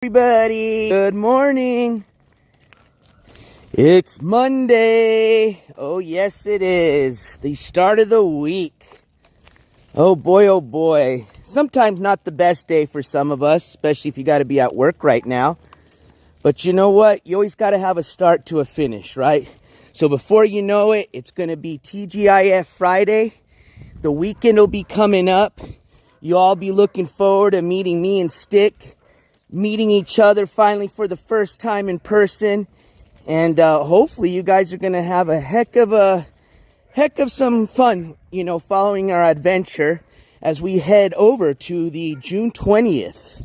Everybody, good morning. It's Monday. Oh yes it is. The start of the week. Oh boy. Sometimes not the best day for some of us, especially if you got to be at work right now. But you know what? You always got to have a start to a finish, right? So before you know it, it's going to be TGIF Friday. The weekend will be coming up. You'll all be looking forward to meeting me and Stick. Meeting each other finally for the first time in person, and hopefully you guys are gonna have a heck of some fun, following our adventure as we head over to the June 20th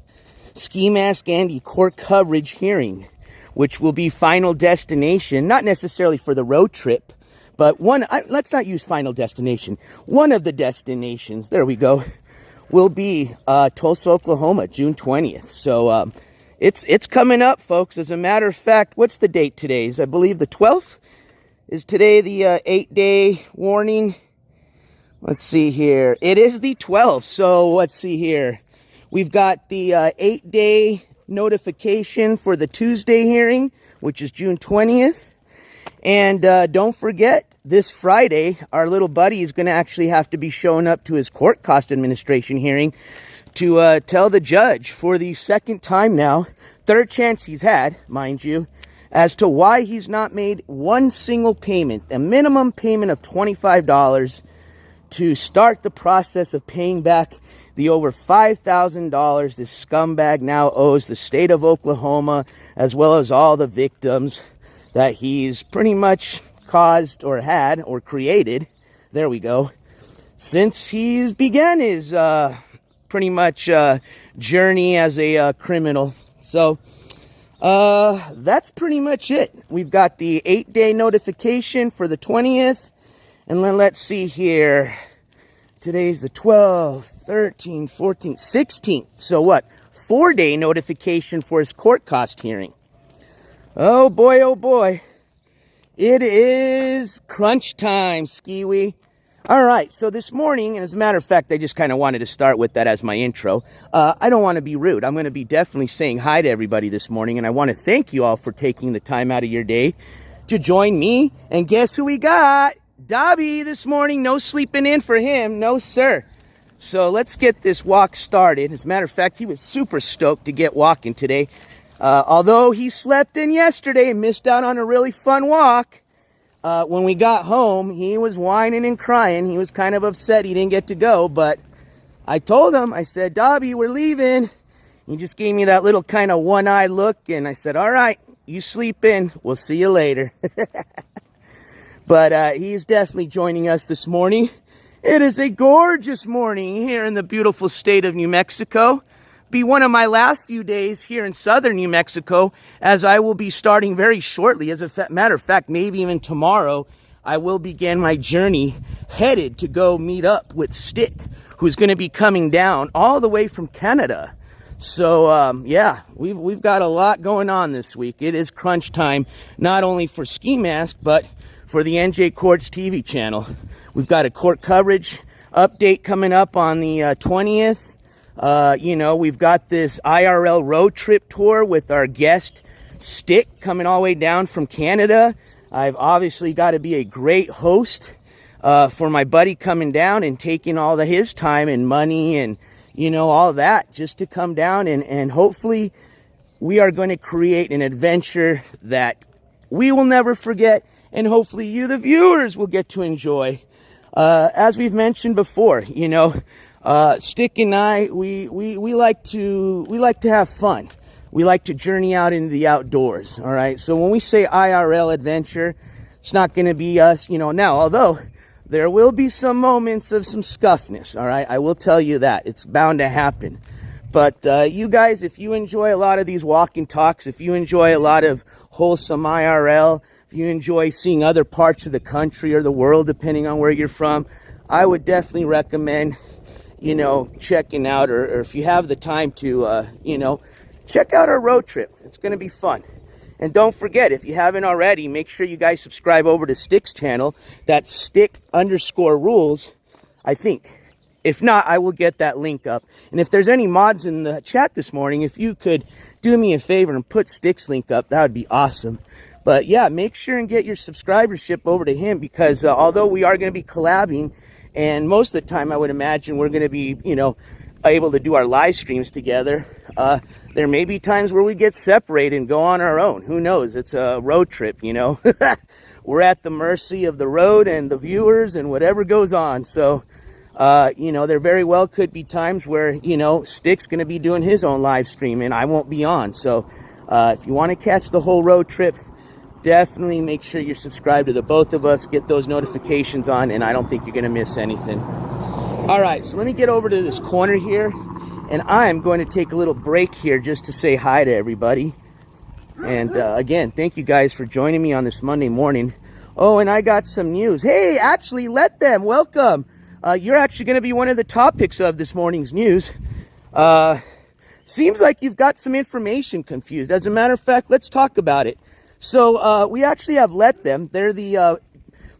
Skimask NJCourts coverage hearing, which will be final destination, not necessarily for the road trip, but let's not use final destination. One of the destinations, there we go, will be Tulsa, Oklahoma, June 20th. So it's coming up, folks. As a matter of fact, what's the date today? I believe the 12th? Is today the 8-day warning? Let's see here. It is the 12th. So let's see here. We've got the 8-day notification for the Tuesday hearing, which is June 20th. And don't forget, this Friday, our little buddy is going to actually have to be showing up to his court cost administration hearing to tell the judge for the second time now, third chance he's had, mind you, as to why he's not made one single payment, a minimum payment of $25 to start the process of paying back the over $5,000 this scumbag now owes the state of Oklahoma, as well as all the victims that he's pretty much caused or had or created, there we go, since he's began his pretty much journey as a criminal. So that's pretty much it. We've got the 8-day notification for the 20th, and then let's see here. Today's the 12th, 13th, 14th, 16th. So what? 4-day notification for his court cost hearing. Oh boy. It is crunch time, Skiwee. All right, so this morning, and as a matter of fact, I just kind of wanted to start with that as my intro. I don't want to be rude. I'm going to be definitely saying hi to everybody this morning, and I want to thank you all for taking the time out of your day to join me. And guess who we got? Dobby this morning. No sleeping in for him. No, sir. So let's get this walk started. As a matter of fact, he was super stoked to get walking today. Although he slept in yesterday and missed out on a really fun walk, when we got home, he was whining and crying. He was kind of upset he didn't get to go, but I told him, I said, Dobby, we're leaving. He just gave me that little kind of one-eyed look, and I said, all right, you sleep in. We'll see you later. But he's definitely joining us this morning. It is a gorgeous morning here in the beautiful state of New Mexico. Be one of my last few days here in southern New Mexico, as I will be starting very shortly. As a matter of fact, maybe even tomorrow, I will begin my journey headed to go meet up with Stick, who's going to be coming down all the way from Canada. So, yeah, we've got a lot going on this week. It is crunch time, not only for Skimask, but for the NJCourts TV channel. We've got a court coverage update coming up on the 20th. We've got this IRL road trip tour with our guest Stick coming all the way down from Canada. I've obviously got to be a great host for my buddy coming down and taking all of his time and money and, all of that just to come down. And hopefully we are going to create an adventure that we will never forget. And hopefully you, the viewers, will get to enjoy. As we've mentioned before, Stick and I, we like to have fun. We like to journey out into the outdoors. All right. So when we say IRL adventure, it's not going to be us, now, although there will be some moments of some scuffness. All right. I will tell you that it's bound to happen. But you guys, if you enjoy a lot of these walk and talks, if you enjoy a lot of wholesome IRL, if you enjoy seeing other parts of the country or the world, depending on where you're from, I would definitely recommend, checking out, or if you have the time to, check out our road trip. It's going to be fun. And don't forget, if you haven't already, make sure you guys subscribe over to Stick's channel. That's Stick_rules, I think. If not, I will get that link up. And if there's any mods in the chat this morning, if you could do me a favor and put Stick's link up, that would be awesome. But yeah, make sure and get your subscribership over to him, because although we are going to be collabing, and most of the time I would imagine we're going to be, you know, able to do our live streams together, there may be times where we get separated and go on our own. Who knows? It's a road trip, you know. We're at the mercy of the road and the viewers and whatever goes on. So, you know, there very well could be times where, you know, Stick's going to be doing his own live stream and I won't be on. So, if you want to catch the whole road trip, definitely make sure you're subscribed to the both of us. Get those notifications on, and I don't think you're going to miss anything. All right, so let me get over to this corner here, and I'm going to take a little break here just to say hi to everybody. And again, thank you guys for joining me on this Monday morning. Oh, and I got some news. Hey, actually, let them. Welcome. You're actually going to be one of the topics of this morning's news. Seems like you've got some information confused. As a matter of fact, let's talk about it. So we actually have Let Them. They're the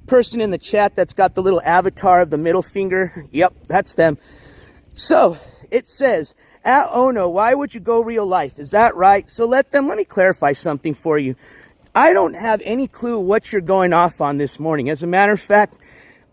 person in the chat that's got the little avatar of the middle finger. Yep, that's them. So it says, oh no, why would you go real life? Is that right? So let me clarify something for you. I don't have any clue what you're going off on this morning. As a matter of fact,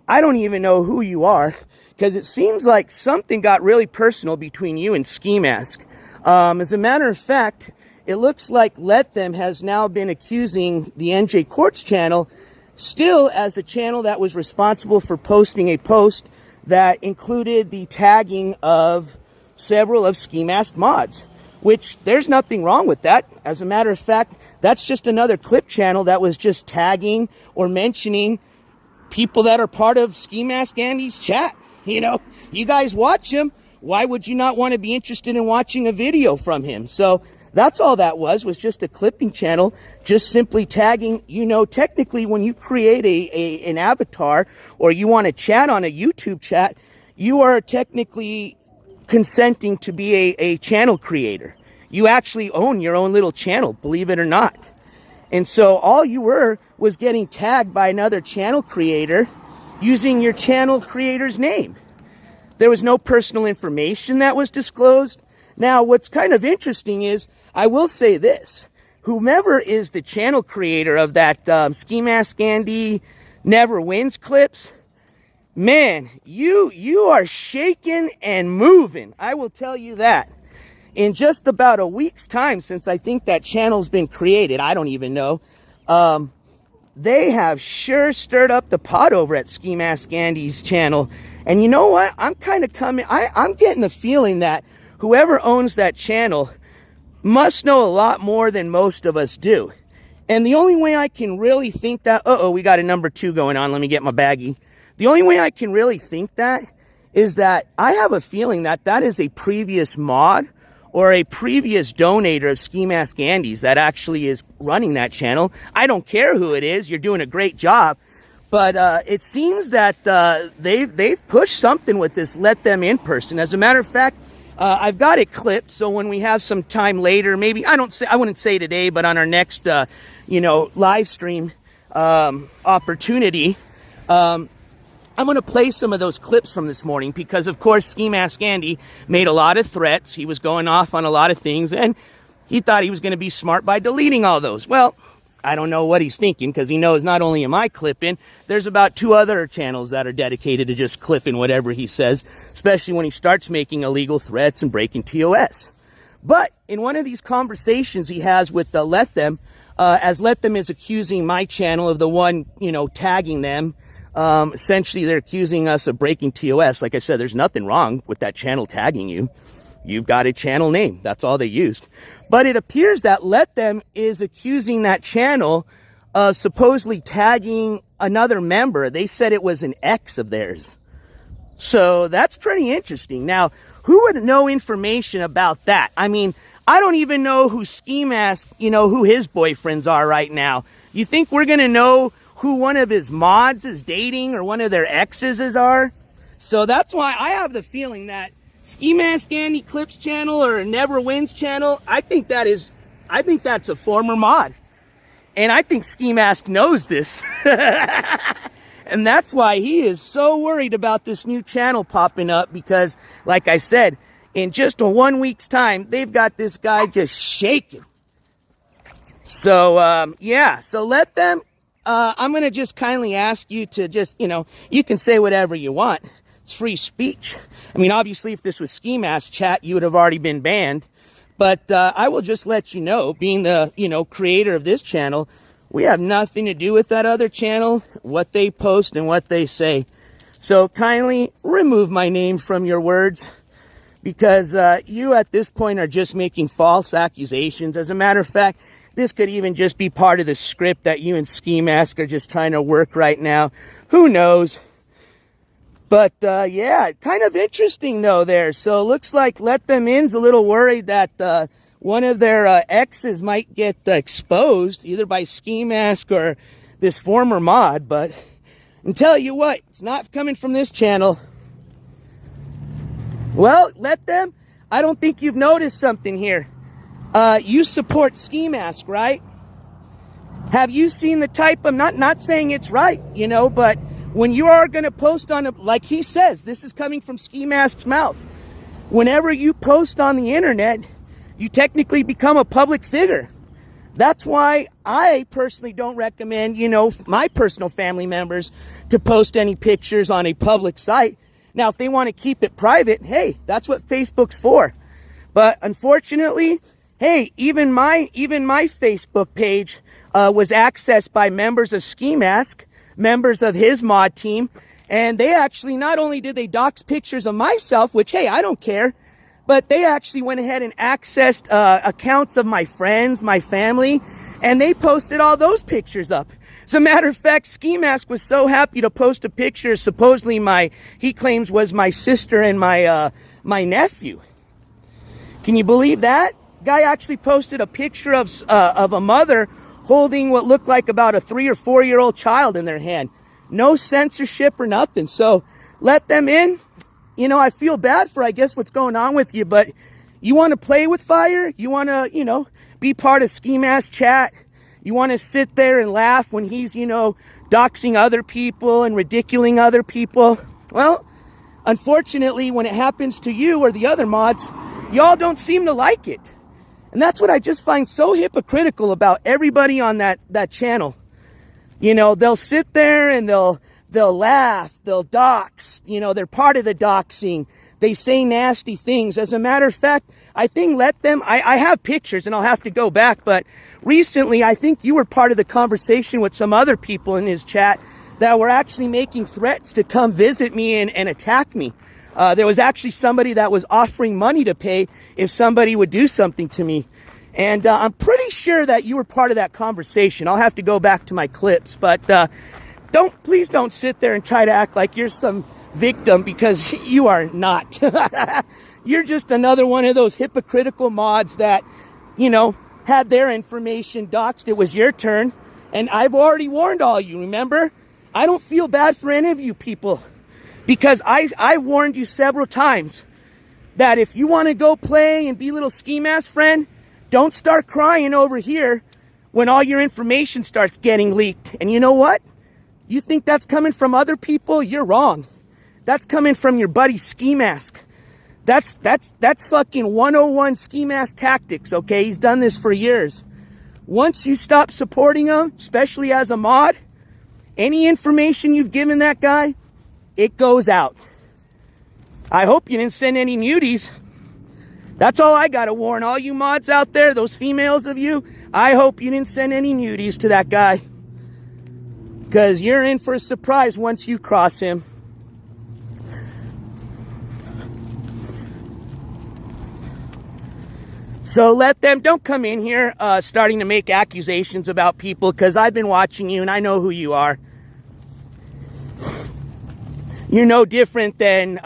I don't even know who you are, because it seems like something got really personal between you and Skimask. As a matter of fact, it looks like Let Them has now been accusing the NJCourts channel still as the channel that was responsible for posting a post that included the tagging of several of Skimask mods, which there's nothing wrong with that. As a matter of fact, that's just another clip channel that was just tagging or mentioning people that are part of Skimask Andy's chat. You know, you guys watch him. Why would you not want to be interested in watching a video from him? So that's all that was just a clipping channel, just simply tagging. You know, technically when you create an avatar or you want to chat on a YouTube chat, you are technically consenting to be a channel creator. You actually own your own little channel, believe it or not. And so all you were was getting tagged by another channel creator using your channel creator's name. There was no personal information that was disclosed. Now, what's kind of interesting is, I will say this, whomever is the channel creator of that Skimask Andy Never Wins clips, man, you are shaking and moving. I will tell you that. In just about a week's time since I think that channel's been created, I don't even know, they have sure stirred up the pot over at Skimask Andy's channel. And you know what? I'm kind of I'm getting the feeling that whoever owns that channel must know a lot more than most of us do. And the only way I can really think that, we got a number 2 going on. Let me get my baggie. The only way I can really think that is that I have a feeling that that is a previous mod or a previous donator of Skimask Andy's that actually is running that channel. I don't care who it is. You're doing a great job. But it seems that they've pushed something with this Let Them in person. As a matter of fact, I've got it clipped, so when we have some time later, maybe I wouldn't say today, but on our next live stream opportunity, I'm going to play some of those clips from this morning, because of course Skimask Andy made a lot of threats. He was going off on a lot of things, and he thought he was going to be smart by deleting all those. Well, I don't know what he's thinking, because he knows not only am I clipping, there's about 2 other channels that are dedicated to just clipping whatever he says, especially when he starts making illegal threats and breaking TOS. But in one of these conversations he has with Let Them, as Let Them is accusing my channel of the one, tagging them, essentially they're accusing us of breaking TOS. Like I said, there's nothing wrong with that channel tagging you. You've got a channel name. That's all they used. But it appears that Let Them is accusing that channel of supposedly tagging another member. They said it was an ex of theirs. So that's pretty interesting. Now, who would know information about that? I mean, I don't even know who Skimask, who his boyfriends are right now. You think we're going to know who one of his mods is dating or one of their exes are? So that's why I have the feeling that Skimask Andy Clips channel or Never Wins channel, I think that's a former mod. And I think Skimask knows this. And that's why he is so worried about this new channel popping up, because, like I said, in just a 1 week's time, they've got this guy just shaking. So, yeah, so let them, I'm going to just kindly ask you to just, you can say whatever you want. It's free speech. I mean, obviously, if this was Skimask chat, you would have already been banned. But I will just let you know, being the, creator of this channel, we have nothing to do with that other channel, what they post and what they say. So kindly remove my name from your words, because you at this point are just making false accusations. As a matter of fact, this could even just be part of the script that you and Skimask are just trying to work right now. Who knows? But yeah, kind of interesting though there. So it looks like Let Them In's a little worried that one of their exes might get exposed, either by Skimask or this former mod. But and tell you what, it's not coming from this channel. Well, Let Them, I don't think you've noticed something here. You support Skimask, right? Have you seen the type of, not saying it's right, but when you are going to post on, like he says, this is coming from Skimask's mouth. Whenever you post on the internet, you technically become a public figure. That's why I personally don't recommend, my personal family members to post any pictures on a public site. Now, if they want to keep it private, hey, that's what Facebook's for. But unfortunately, hey, even my Facebook page was accessed by members of Skimask, members of his mod team, and they actually, not only did they dox pictures of myself, which, hey, I don't care, but they actually went ahead and accessed accounts of my friends, my family, and they posted all those pictures up. As a matter of fact, Skimask was so happy to post a picture, supposedly he claims was my sister and my nephew. Can you believe that? Guy actually posted a picture of a mother holding what looked like about a 3 or 4 year old child in their hand. No censorship or nothing. So Let Them In. I feel bad for, I guess, what's going on with you, but you want to play with fire? You want to, be part of Skimask chat? You want to sit there and laugh when he's, doxing other people and ridiculing other people? Well, unfortunately, when it happens to you or the other mods, y'all don't seem to like it. And that's what I just find so hypocritical about everybody on that channel. They'll sit there and they'll laugh, they'll dox, they're part of the doxing. They say nasty things. As a matter of fact, I think Let Them, I have pictures and I'll have to go back, but recently I think you were part of the conversation with some other people in his chat that were actually making threats to come visit me and attack me. There was actually somebody that was offering money to pay if somebody would do something to me. And I'm pretty sure that you were part of that conversation. I'll have to go back to my clips, but please don't sit there and try to act like you're some victim, because you are not. You're just another one of those hypocritical mods that, had their information doxed. It was your turn. And I've already warned all you, remember? I don't feel bad for any of you people, because I warned you several times that if you want to go play and be a little Skimask friend, don't start crying over here when all your information starts getting leaked. And you know what? You think that's coming from other people? You're wrong. That's coming from your buddy Skimask. That's fucking 101 Skimask tactics, okay? He's done this for years. Once you stop supporting him, especially as a mod, any information you've given that guy, it goes out. I hope you didn't send any nudies. That's all I gotta warn all you mods out there, those females of you. I hope you didn't send any nudies to that guy, because you're in for a surprise once you cross him. So Let Them, don't come in here starting to make accusations about people, because I've been watching you and I know who you are. You're no different than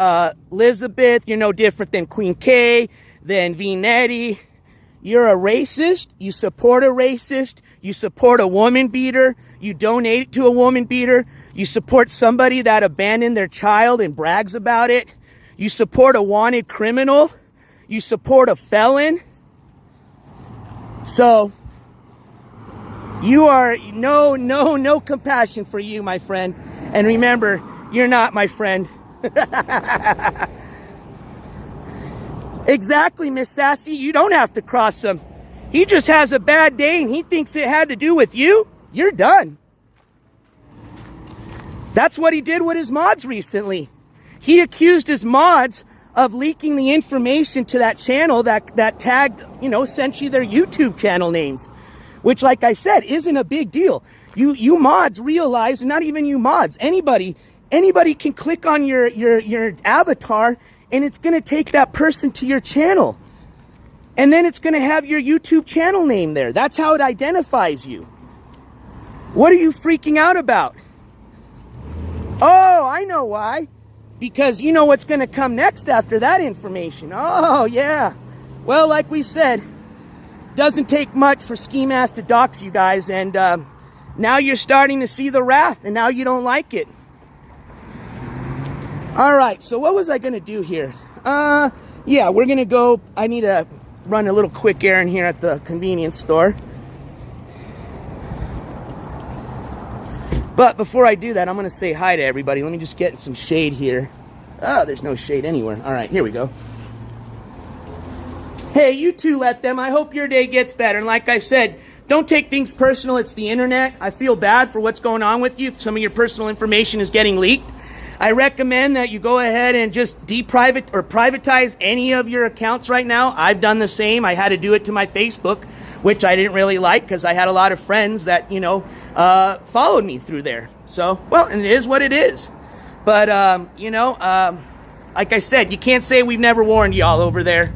Elizabeth. You're no different than Queen K, than Vinetti. You're a racist. You support a racist. You support a woman beater. You donate to a woman beater. You support somebody that abandoned their child and brags about it. You support a wanted criminal. You support a felon. So, you are no compassion for you, my friend. And remember, you're not my friend. Exactly, Miss Sassy. You don't have to cross him. He just has a bad day and he thinks it had to do with you. You're done. That's what he did with his mods recently. He accused his mods of leaking the information to that channel that tagged, you know, essentially their YouTube channel names. Which, like I said, isn't a big deal. You mods realize, not even you mods, anybody can click on your avatar and it's going to take that person to your channel. And then it's going to have your YouTube channel name there. That's how it identifies you. What are you freaking out about? Oh, I know why. Because you know what's going to come next after that information. Oh, yeah. Well, like we said, doesn't take much for Skimask to dox you guys. And now you're starting to see the wrath. And now you don't like it. All right, so what was I going to do here? Yeah, we're going to go. I need to run a little quick errand here at the convenience store. But before I do that, I'm going to say hi to everybody. Let me just get in some shade here. Oh, there's no shade anywhere. All right, here we go. Hey, you too, let them. I hope your day gets better. And like I said, don't take things personal. It's the internet. I feel bad for what's going on with you. Some of your personal information is getting leaked. I recommend that you go ahead and just privatize any of your accounts right now. I've done the same. I had to do it to my Facebook, which I didn't really like because I had a lot of friends that, you know, followed me through there. So, well, and it is what it is. But, you know, like I said, you can't say we've never warned y'all over there.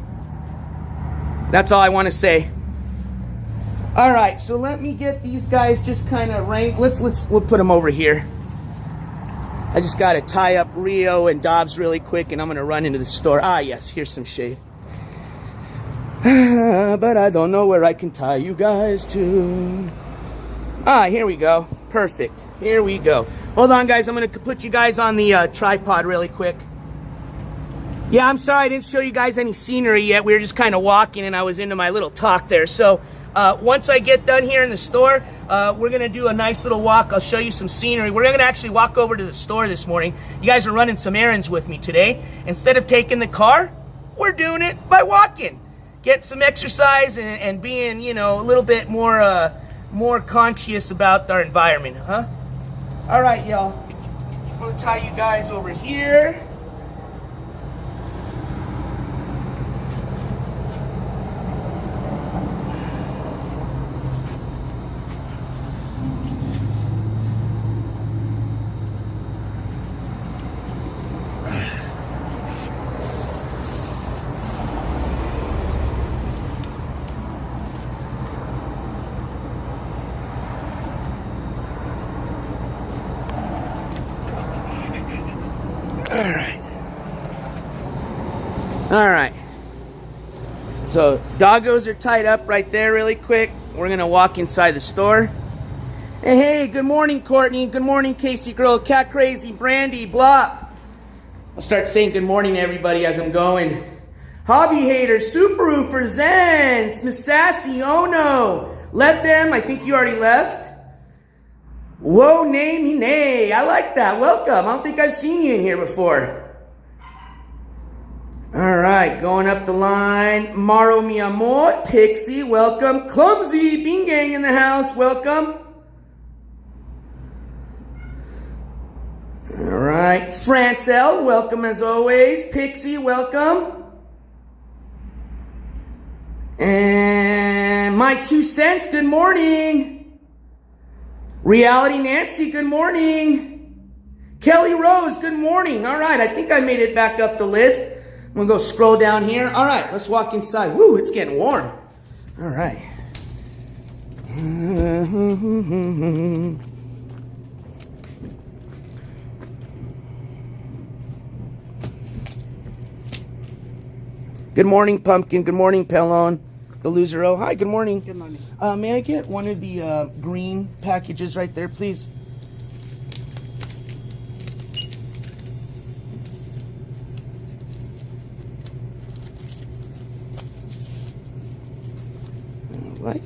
That's all I want to say. All right, so let me get these guys just kind of ranked. We'll put them over here. I just got to tie up Rio and Dobbs really quick, and I'm going to run into the store. Ah, yes, here's some shade. But I don't know where I can tie you guys to. Ah, here we go. Perfect. Here we go. Hold on, guys. I'm going to put you guys on the tripod really quick. Yeah, I'm sorry I didn't show you guys any scenery yet. We were just kind of walking, and I was into my little talk there. So once I get done here in the store, we're going to do a nice little walk. I'll show you some scenery. We're going to actually walk over to the store this morning. You guys are running some errands with me today. Instead of taking the car, we're doing it by walking. Get some exercise and being, you know, a little bit more conscious about our environment, huh? All right, y'all. I'm going to tie you guys over here. All right. So doggos are tied up right there really quick. We're going to walk inside the store. Hey, good morning, Courtney. Good morning, Casey Girl, Cat Crazy, Brandy, Blop. I'll start saying good morning to everybody as I'm going. Hobby Haters, Super Roofer, Zens, Miss Sassy, Oh No. Let them, I think you already left. Whoa, nay, me, nay. I like that. Welcome. I don't think I've seen you in here before. All right, going up the line. Maro mi amor, Pixie, welcome. Clumsy, Bean Gang in the house, welcome. All right, Francel, welcome as always. Pixie, welcome. And my 2 cents, good morning. Reality Nancy, good morning. Kelly Rose, good morning. All right, I think I made it back up the list. I'm going to go scroll down here. All right, let's walk inside. Woo, it's getting warm. All right. Good morning, Pumpkin. Good morning, Pellon. The loser. Oh, hi, good morning. Good morning. May I get one of the green packages right there, please? Right.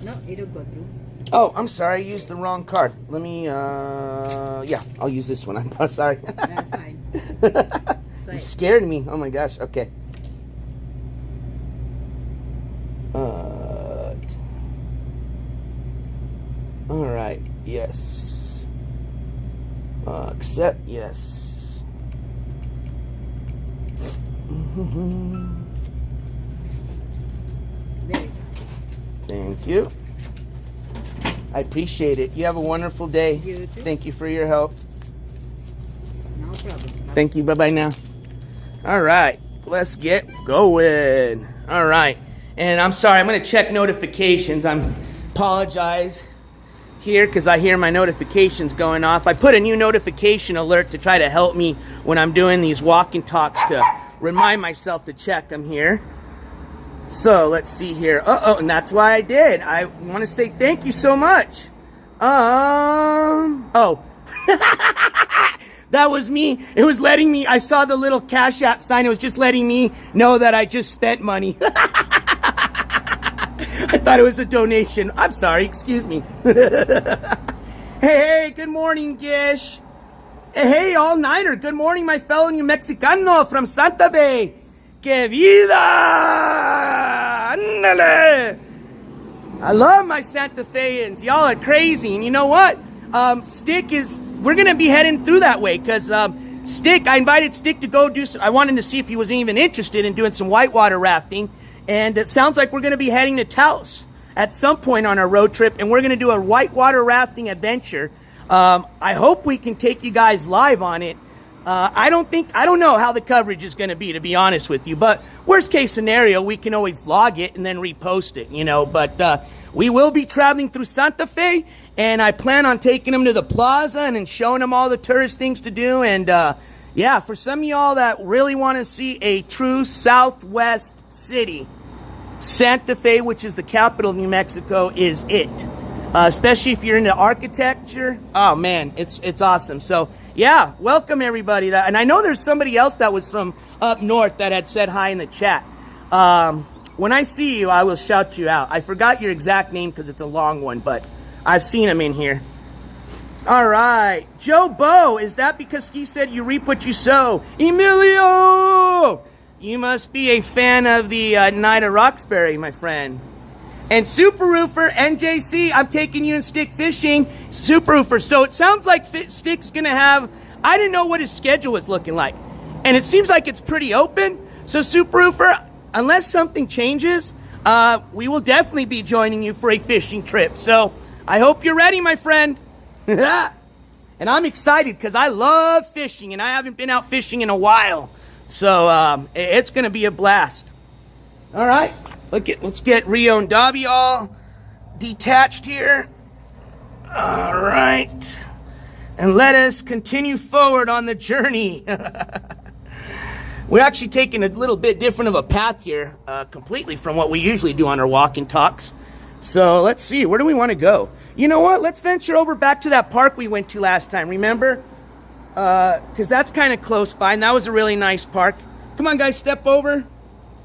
No, it'll go through. Oh, I'm sorry. I used the wrong card. Let me, yeah, I'll use this one. I'm sorry. That's fine. You scared me. Oh my gosh. Okay. All right. Yes. Accept. Yes. There you go. Thank you. I appreciate it. You have a wonderful day. You too. Thank you for your help. No problem. Thank you. Bye-bye now. All right. Let's get going. All right. And I'm sorry. I'm going to check notifications. Apologize here because I hear my notifications going off. I put a new notification alert to try to help me when I'm doing these walk and talks to remind myself to check them here. So let's see here. And that's why I did. I want to say thank you so much. Oh. That was me. It was letting me, I saw the little Cash App sign. It was just letting me know that I just spent money. I thought it was a donation. I'm sorry. Excuse me. Hey, good morning, Gish. Hey, all-nighter. Good morning, my fellow New Mexicano from Santa Fe. Que vida! Andale! I love my Santa Feans. Y'all are crazy. And you know what? We're going to be heading through that way because Stick, I invited Stick to go do some, I wanted to see if he was even interested in doing some whitewater rafting. And it sounds like we're going to be heading to Taos at some point on our road trip. And we're going to do a whitewater rafting adventure. I hope we can take you guys live on it. I don't know how the coverage is going to be honest with you, but worst case scenario, we can always vlog it and then repost it, you know, but, we will be traveling through Santa Fe and I plan on taking them to the plaza and then showing them all the tourist things to do. And, yeah, for some of y'all that really want to see a true Southwest city, Santa Fe, which is the capital of New Mexico, is it. Especially if you're into architecture. Oh man, it's awesome. So yeah, welcome everybody. And I know there's somebody else that was from up north that had said hi in the chat. When I see you, I will shout you out. I forgot your exact name because it's a long one, but I've seen him in here. All right, Joe Bo, is that because he said you reap what you sow? Emilio, you must be a fan of the Night of Roxbury, my friend. And Super Roofer, NJC, I'm taking you and Stick fishing. Super Roofer, so it sounds like Stick's going to have, I didn't know what his schedule was looking like. And it seems like it's pretty open. So Super Roofer, unless something changes, we will definitely be joining you for a fishing trip. So I hope you're ready, my friend. And I'm excited because I love fishing and I haven't been out fishing in a while. So it's going to be a blast. All right. Let's get Rio and Dobby all detached here. All right. And let us continue forward on the journey. We're actually taking a little bit different of a path here, completely from what we usually do on our walk and talks. So let's see, where do we want to go? You know what? Let's venture over back to that park we went to last time, remember? Because that's kind of close by, and that was a really nice park. Come on, guys, step over.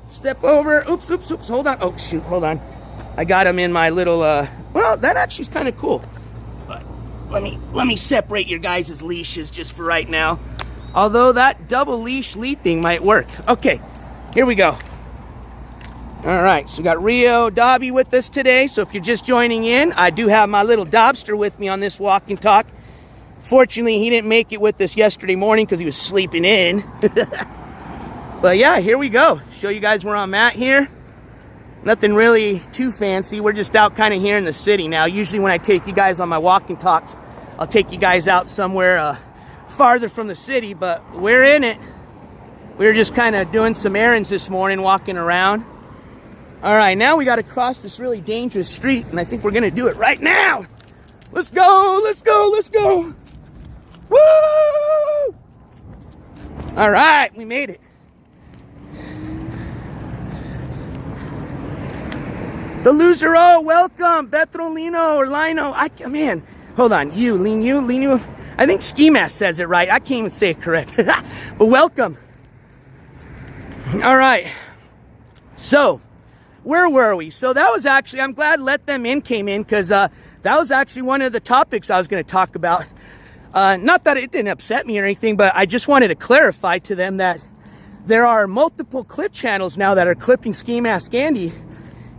Step over. Oops, oops, oops. Hold on. Oh, shoot. Hold on. I got him in my little, well, that actually is kind of cool. But let me separate your guys' leashes just for right now. Although that double leash lead thing might work. Okay, here we go. All right, so we got Rio Dobby with us today. So if you're just joining in, I do have my little Dobster with me on this walk and talk. Fortunately, he didn't make it with us yesterday morning because he was sleeping in. But yeah, here we go. Show you guys where I'm at here. Nothing really too fancy. We're just out kind of here in the city now. Usually when I take you guys on my walking talks, I'll take you guys out somewhere farther from the city, but we're in it. We were just kind of doing some errands this morning, walking around. All right, now we got to cross this really dangerous street, and I think we're going to do it right now. Let's go, let's go, let's go. Woo! All right, we made it. The loser, oh, welcome, Betrolino or Lino. Man, hold on, Lino. I think Skimask says it right. I can't even say it correct. But welcome. All right. So, where were we? So that was actually, I'm glad Let Them In came in, because that was actually one of the topics I was going to talk about. Not that it didn't upset me or anything, but I just wanted to clarify to them that there are multiple clip channels now that are clipping Skimask Andy,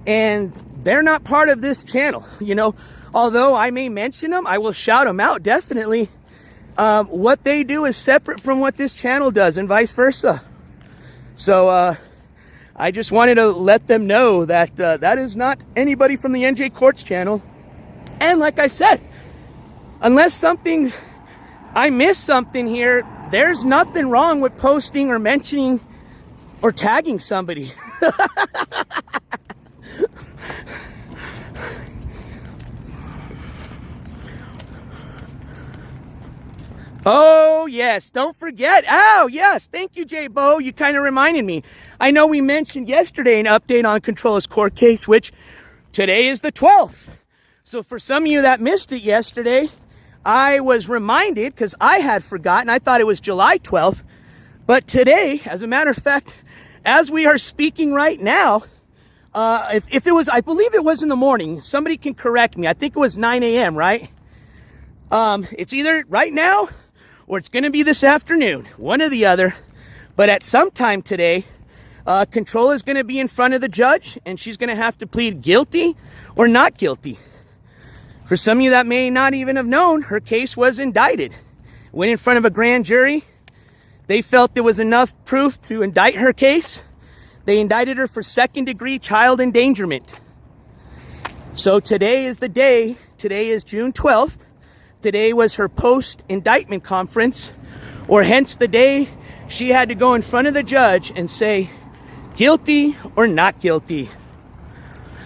and they're not part of this channel. You know, although I may mention them, I will shout them out, definitely. What they do is separate from what this channel does, and vice versa. So, I just wanted to let them know that that is not anybody from the NJCourts channel. And like I said, unless I miss something here, there's nothing wrong with posting or mentioning or tagging somebody. Oh, yes, don't forget. Oh, yes, thank you, J Bo. You kind of reminded me. I know we mentioned yesterday an update on Controla's court case, which today is the 12th. So for some of you that missed it yesterday, I was reminded, because I had forgotten. I thought it was July 12th. But today, as a matter of fact, as we are speaking right now, if it was, I believe it was in the morning. Somebody can correct me. I think it was 9 a.m., right? It's either right now or it's going to be this afternoon, one or the other. But at some time today, Controla is going to be in front of the judge, and she's going to have to plead guilty or not guilty. For some of you that may not even have known, her case was indicted. Went in front of a grand jury. They felt there was enough proof to indict her case. They indicted her for second-degree child endangerment. So today is the day. Today is June 12th. Today was her post-indictment conference, or hence the day she had to go in front of the judge and say guilty or not guilty.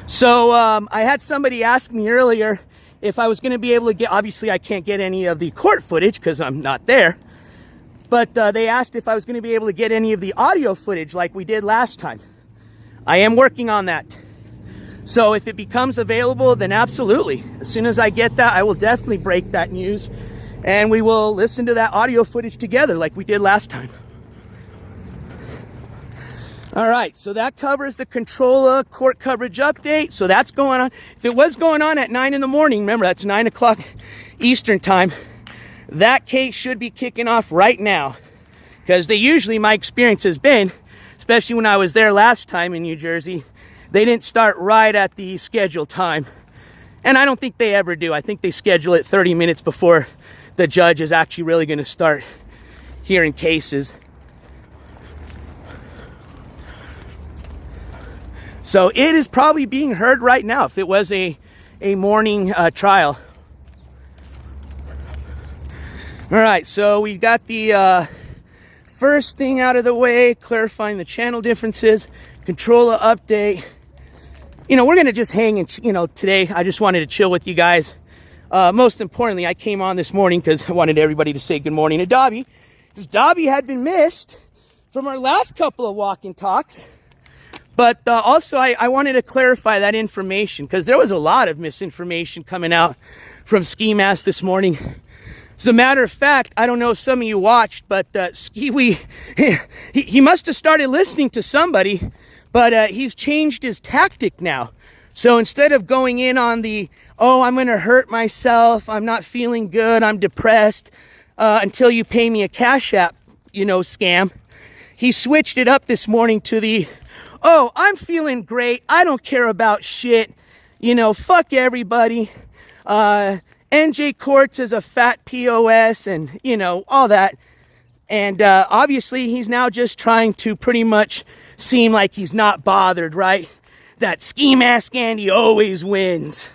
So I had somebody ask me earlier if I was going to be able to get, obviously I can't get any of the court footage because I'm not there, but they asked if I was going to be able to get any of the audio footage like we did last time. I am working on that. So if it becomes available, then absolutely. As soon as I get that, I will definitely break that news, and we will listen to that audio footage together like we did last time. All right, so that covers the Controla court coverage update. So that's going on. If it was going on at 9 in the morning, remember that's 9 o'clock Eastern time, that case should be kicking off right now. Because they usually, my experience has been, especially when I was there last time in New Jersey, they didn't start right at the scheduled time. And I don't think they ever do. I think they schedule it 30 minutes before the judge is actually really going to start hearing cases. So it is probably being heard right now if it was a morning trial. All right, so we got the first thing out of the way, clarifying the channel differences, Controla update. You know, we're going to just hang and, you know, today I just wanted to chill with you guys. Most importantly, I came on this morning because I wanted everybody to say good morning to Dobby. Because Dobby had been missed from our last couple of walk-in talks. But also, I wanted to clarify that information because there was a lot of misinformation coming out from Skimask this morning. As a matter of fact, I don't know if some of you watched, but Skiwee, he must have started listening to somebody, but he's changed his tactic now. So instead of going in on the, oh, I'm going to hurt myself, I'm not feeling good, I'm depressed, until you pay me a Cash App, you know, scam, he switched it up this morning to the, oh, I'm feeling great, I don't care about shit, you know, fuck everybody, NJCourts is a fat POS, and, you know, all that. And obviously, he's now just trying to pretty much seem like he's not bothered, right? That Skimask Andy always wins.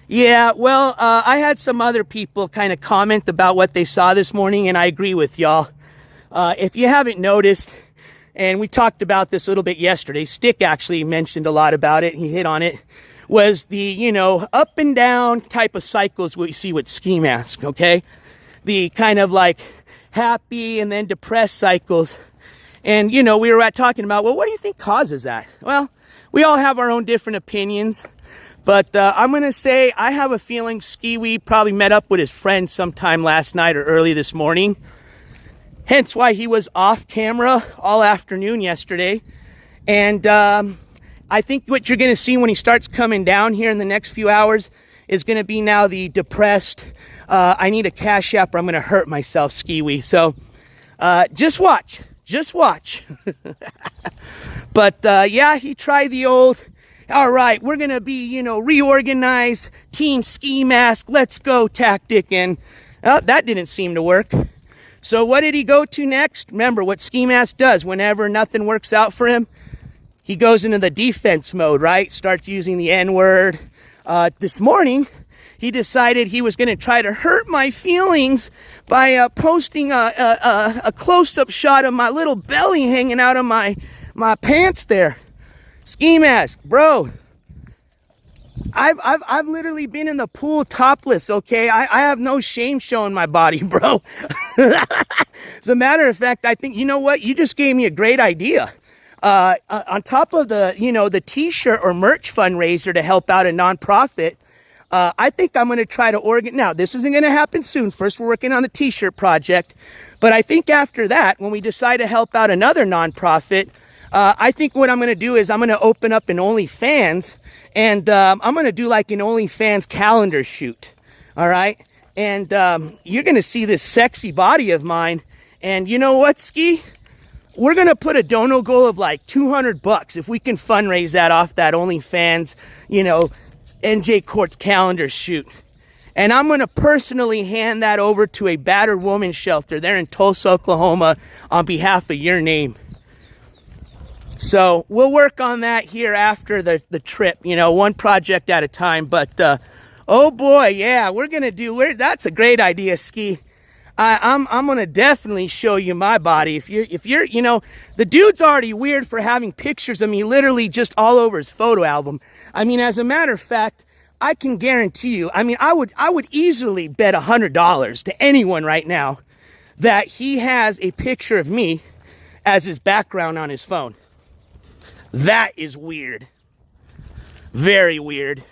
Yeah, well, I had some other people kind of comment about what they saw this morning, and I agree with y'all. If you haven't noticed, and we talked about this a little bit yesterday, Stick actually mentioned a lot about it, he hit on it, was the, you know, up and down type of cycles we see with Skimask, okay? The kind of like happy and then depressed cycles. And, you know, we were talking about, well, what do you think causes that? Well, we all have our own different opinions. But I'm going to say I have a feeling Skiwee probably met up with his friend sometime last night or early this morning. Hence why he was off camera all afternoon yesterday. And I think what you're going to see when he starts coming down here in the next few hours is going to be now the depressed, I need a cash app or I'm going to hurt myself ski-wee. So just watch. Just watch. But yeah, he tried the old, all right, we're going to be, you know, reorganized, team Skimask, let's go tactic. And that didn't seem to work. So what did he go to next? Remember what Skimask does whenever nothing works out for him? He goes into the defense mode, right? Starts using the N-word. This morning, he decided he was going to try to hurt my feelings by posting a close-up shot of my little belly hanging out of my pants there. Skimask, bro. I've literally been in the pool topless, okay? I have no shame showing my body, bro. As a matter of fact, I think, you know what? You just gave me a great idea. On top of the, you know, the t-shirt or merch fundraiser to help out a nonprofit, I think I'm going to try to organize. Now, this isn't going to happen soon. First, we're working on the t-shirt project. But I think after that, when we decide to help out another nonprofit, I think what I'm going to do is I'm going to open up an OnlyFans, and I'm going to do like an OnlyFans calendar shoot. All right. And you're going to see this sexy body of mine. And you know what, Ski? We're going to put a dono goal of like $200 if we can fundraise that off that OnlyFans, you know, NJCourts calendar shoot. And I'm going to personally hand that over to a battered woman shelter there in Tulsa, Oklahoma on behalf of your name. So we'll work on that here after the trip, you know, one project at a time. But, oh boy, yeah, we're going to do, that's a great idea, Ski. I'm going to definitely show you my body. If you're, you know, the dude's already weird for having pictures of me literally just all over his photo album. I mean, as a matter of fact, I can guarantee you, I mean, I would easily bet $100 to anyone right now that he has a picture of me as his background on his phone. That is weird. Very weird.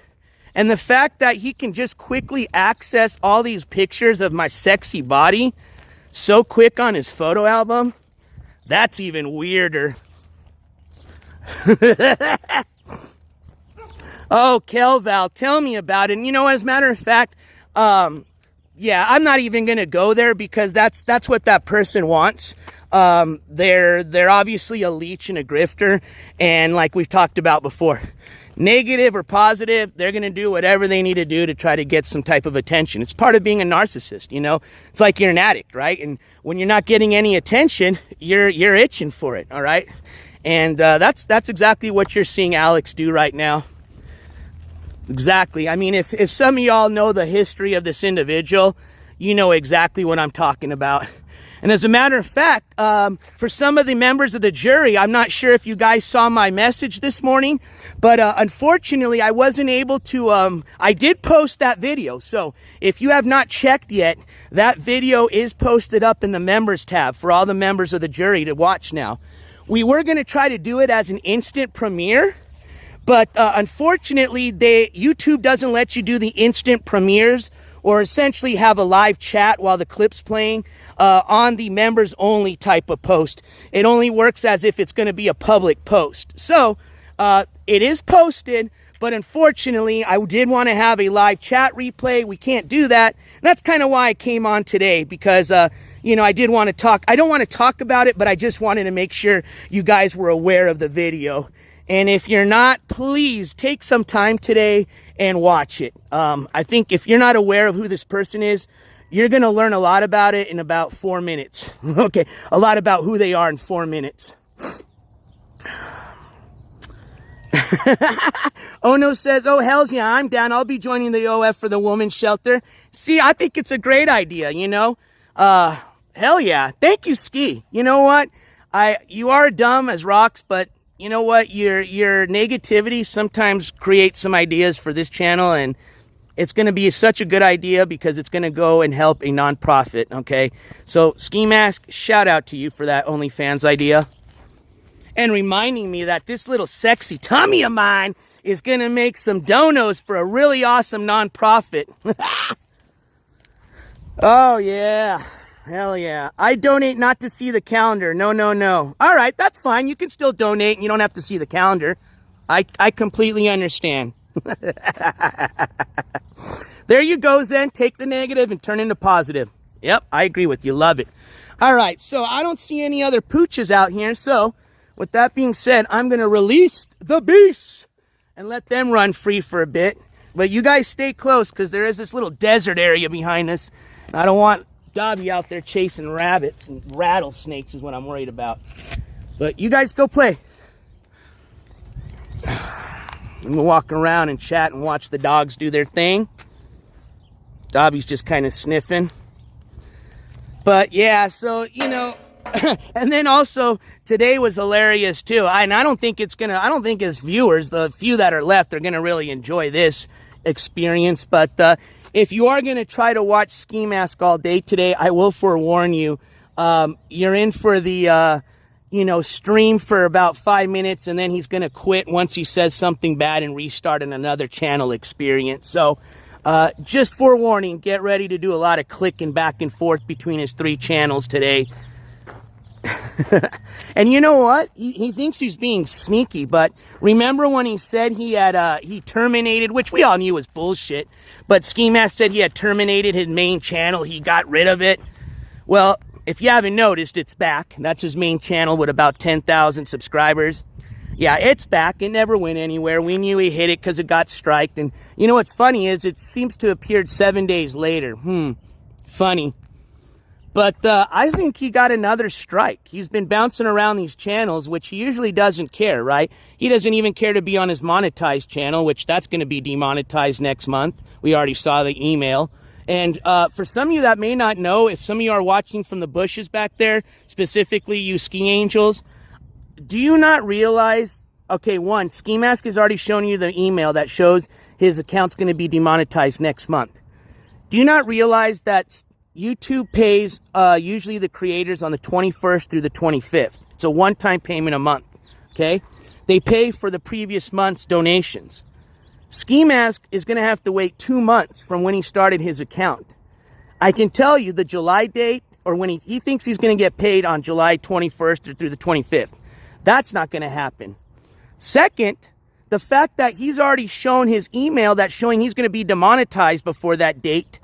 And the fact that he can just quickly access all these pictures of my sexy body so quick on his photo album, that's even weirder. Oh, Kelval, tell me about it. And you know, as a matter of fact, yeah, I'm not even going to go there because that's what that person wants. They're obviously a leech and a grifter. And like we've talked about before, negative or positive, they're going to do whatever they need to do to try to get some type of attention. It's part of being a narcissist, you know? It's like you're an addict, right? And when you're not getting any attention, you're itching for it, all right? And that's exactly what you're seeing Alex do right now. Exactly. I mean, if some of y'all know the history of this individual, you know exactly what I'm talking about. And as a matter of fact, for some of the members of the jury, I'm not sure if you guys saw my message this morning, but unfortunately, I wasn't able to, I did post that video. So if you have not checked yet, that video is posted up in the members tab for all the members of the jury to watch now. We were going to try to do it as an instant premiere, but unfortunately, YouTube doesn't let you do the instant premieres or essentially have a live chat while the clip's playing on the members only type of post. It only works as if it's going to be a public post. So it is posted, but unfortunately, I did want to have a live chat replay. We can't do that. And that's kind of why I came on today because, you know, I did want to talk. I don't want to talk about it, but I just wanted to make sure you guys were aware of the video. And if you're not, please take some time today and watch it. I think if you're not aware of who this person is, you're going to learn a lot about it in about 4 minutes. Okay, a lot about who they are in 4 minutes. Ono says, oh, hells yeah, I'm down. I'll be joining the OF for the women's shelter. See, I think it's a great idea, you know. Hell yeah. Thank you, Ski. You know what? You are dumb as rocks, but you know what? Your negativity sometimes creates some ideas for this channel, and it's going to be such a good idea because it's going to go and help a nonprofit, okay? So, Skimask, shout out to you for that OnlyFans idea. And reminding me that this little sexy tummy of mine is going to make some donos for a really awesome nonprofit. Oh, yeah. Hell yeah. I donate not to see the calendar. No, no, no. All right, that's fine. You can still donate and you don't have to see the calendar. I completely understand. There you go, Zen. Take the negative and turn into positive. Yep, I agree with you. Love it. All right, so I don't see any other pooches out here. So with that being said, I'm going to release the beasts and let them run free for a bit. But you guys stay close because there is this little desert area behind us. And I don't want Dobby out there chasing rabbits and rattlesnakes is what I'm worried about. But you guys go play. I'm gonna walk around and chat and watch the dogs do their thing. Dobby's just kind of sniffing. But yeah, so, you know, and then also today was hilarious too. I don't think as viewers, the few that are left, are gonna really enjoy this experience. But if you are gonna try to watch Skimask all day today, I will forewarn you, you're in for the stream for about 5 minutes, and then he's going to quit once he says something bad and restart in another channel experience. So just forewarning, get ready to do a lot of clicking back and forth between his 3 channels today. And you know what? He thinks he's being sneaky, but remember when he said he terminated, which we all knew was bullshit, but Skimask said he had terminated his main channel, he got rid of it. Well, if you haven't noticed, it's back. That's his main channel with about 10,000 subscribers. Yeah, it's back. It never went anywhere. We knew he hit it because it got striked. And you know what's funny is it seems to have appeared 7 days later. Funny. But I think he got another strike. He's been bouncing around these channels, which he usually doesn't care, right? He doesn't even care to be on his monetized channel, which that's going to be demonetized next month. We already saw the email. And for some of you that may not know, if some of you are watching from the bushes back there, specifically you ski angels, do you not realize, okay, one, Skimask has already shown you the email that shows his account's going to be demonetized next month. Do you not realize that YouTube pays usually the creators on the 21st through the 25th? It's a one-time payment a month, okay? They pay for the previous month's donations. Skimask is going to have to wait 2 months from when he started his account. I can tell you the July date, or when he thinks he's going to get paid on July 21st or through the 25th. That's not going to happen. Second, the fact that he's already shown his email that's showing he's going to be demonetized before that date.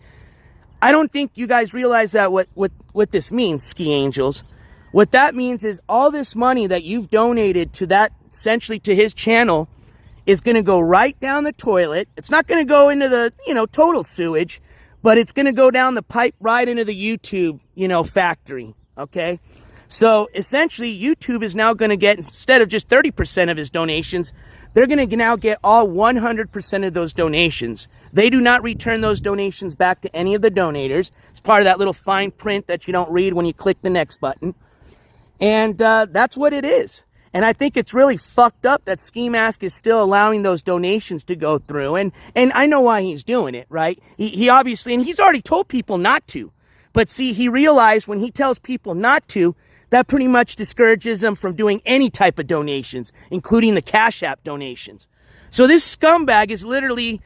I don't think you guys realize that what this means, ski angels. What that means is all this money that you've donated to that, essentially to his channel, is going to go right down the toilet. It's not going to go into the, total sewage, but it's going to go down the pipe right into the YouTube, factory, okay? So essentially, YouTube is now going to get, instead of just 30% of his donations, they're going to now get all 100% of those donations. They do not return those donations back to any of the donators. It's part of that little fine print that you don't read when you click the next button. And that's what it is. And I think it's really fucked up that Skimask is still allowing those donations to go through. And I know why he's doing it, right? He obviously, and he's already told people not to. But see, he realized when he tells people not to, that pretty much discourages them from doing any type of donations, including the Cash App donations. So this scumbag is literally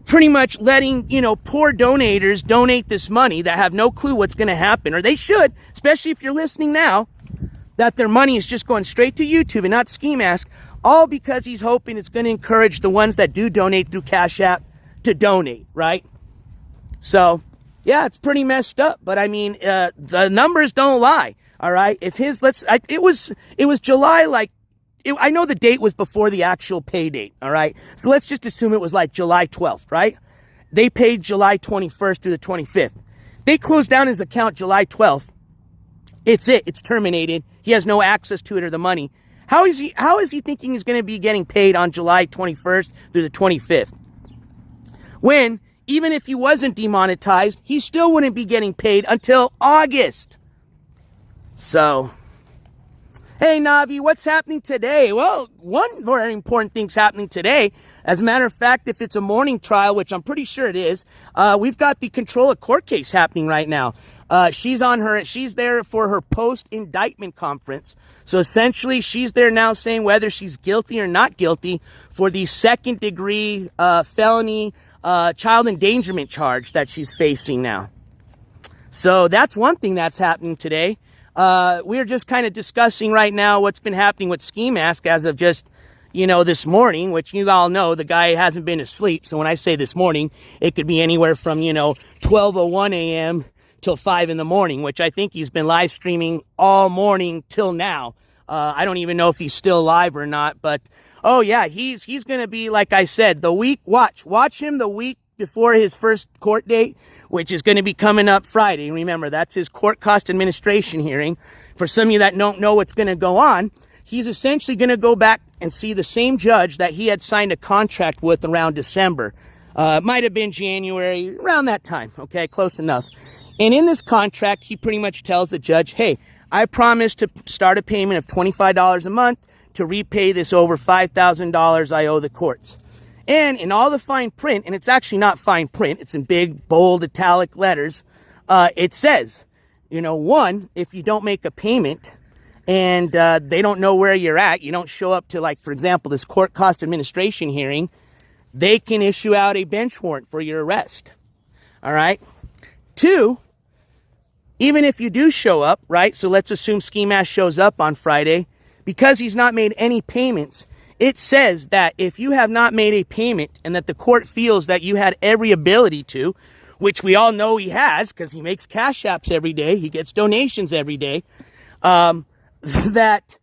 pretty much letting, poor donators donate this money that have no clue what's going to happen. Or they should, especially if you're listening now, that their money is just going straight to YouTube and not Skimask, all because he's hoping it's going to encourage the ones that do donate through Cash App to donate, right? So, yeah, it's pretty messed up. But I mean, the numbers don't lie, all right? If it was July, I know the date was before the actual pay date, all right? So let's just assume it was like July 12th, right? They paid July 21st through the 25th. They closed down his account July 12th. It's terminated. He has no access to it or the money. How is he thinking he's going to be getting paid on July 21st through the 25th? When, even if he wasn't demonetized, he still wouldn't be getting paid until August. So, hey, Navi, what's happening today? Well, one very important thing's happening today. As a matter of fact, if it's a morning trial, which I'm pretty sure it is, we've got the control of court case happening right now. She's there for her post-indictment conference. So essentially, she's there now saying whether she's guilty or not guilty for the second-degree felony child endangerment charge that she's facing now. So that's one thing that's happening today. We're just kind of discussing right now what's been happening with Skimask as of just, this morning, which you all know the guy hasn't been asleep. So when I say this morning, it could be anywhere from, 12:01 a.m. till 5 in the morning, which I think he's been live streaming all morning till now. I don't even know if he's still live or not, but oh yeah, he's going to be, like I said, watch him the week before his first court date, which is going to be coming up Friday. Remember, that's his court cost administration hearing. For some of you that don't know what's going to go on, he's essentially going to go back and see the same judge that he had signed a contract with around December. It might have been January, around that time. Okay, close enough. And in this contract, he pretty much tells the judge, hey, I promise to start a payment of $25 a month to repay this over $5,000 I owe the courts. And in all the fine print, and it's actually not fine print, it's in big, bold, italic letters, it says, one, if you don't make a payment and they don't know where you're at, you don't show up to, like, for example, this court cost administration hearing, they can issue out a bench warrant for your arrest. All right? 2, even if you do show up, right? So let's assume Skimask shows up on Friday. Because he's not made any payments, it says that if you have not made a payment and that the court feels that you had every ability to, which we all know he has because he makes cash apps every day, he gets donations every day, that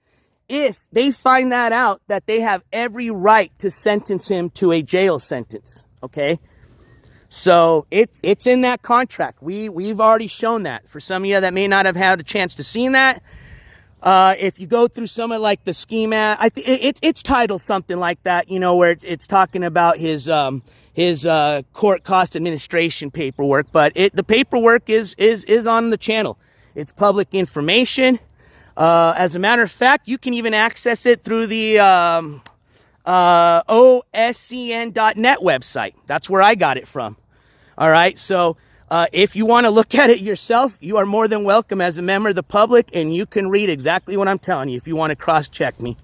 if they find that out, that they have every right to sentence him to a jail sentence, okay? So it's in that contract. We've already shown that. For some of you that may not have had a chance to see that, if you go through some of like the schema, it's titled something like that, where it's talking about his court cost administration paperwork. But the paperwork is on the channel. It's public information. As a matter of fact, you can even access it through the oscn.net website. That's where I got it from. All right, so if you want to look at it yourself, you are more than welcome as a member of the public, and you can read exactly what I'm telling you if you want to cross-check me.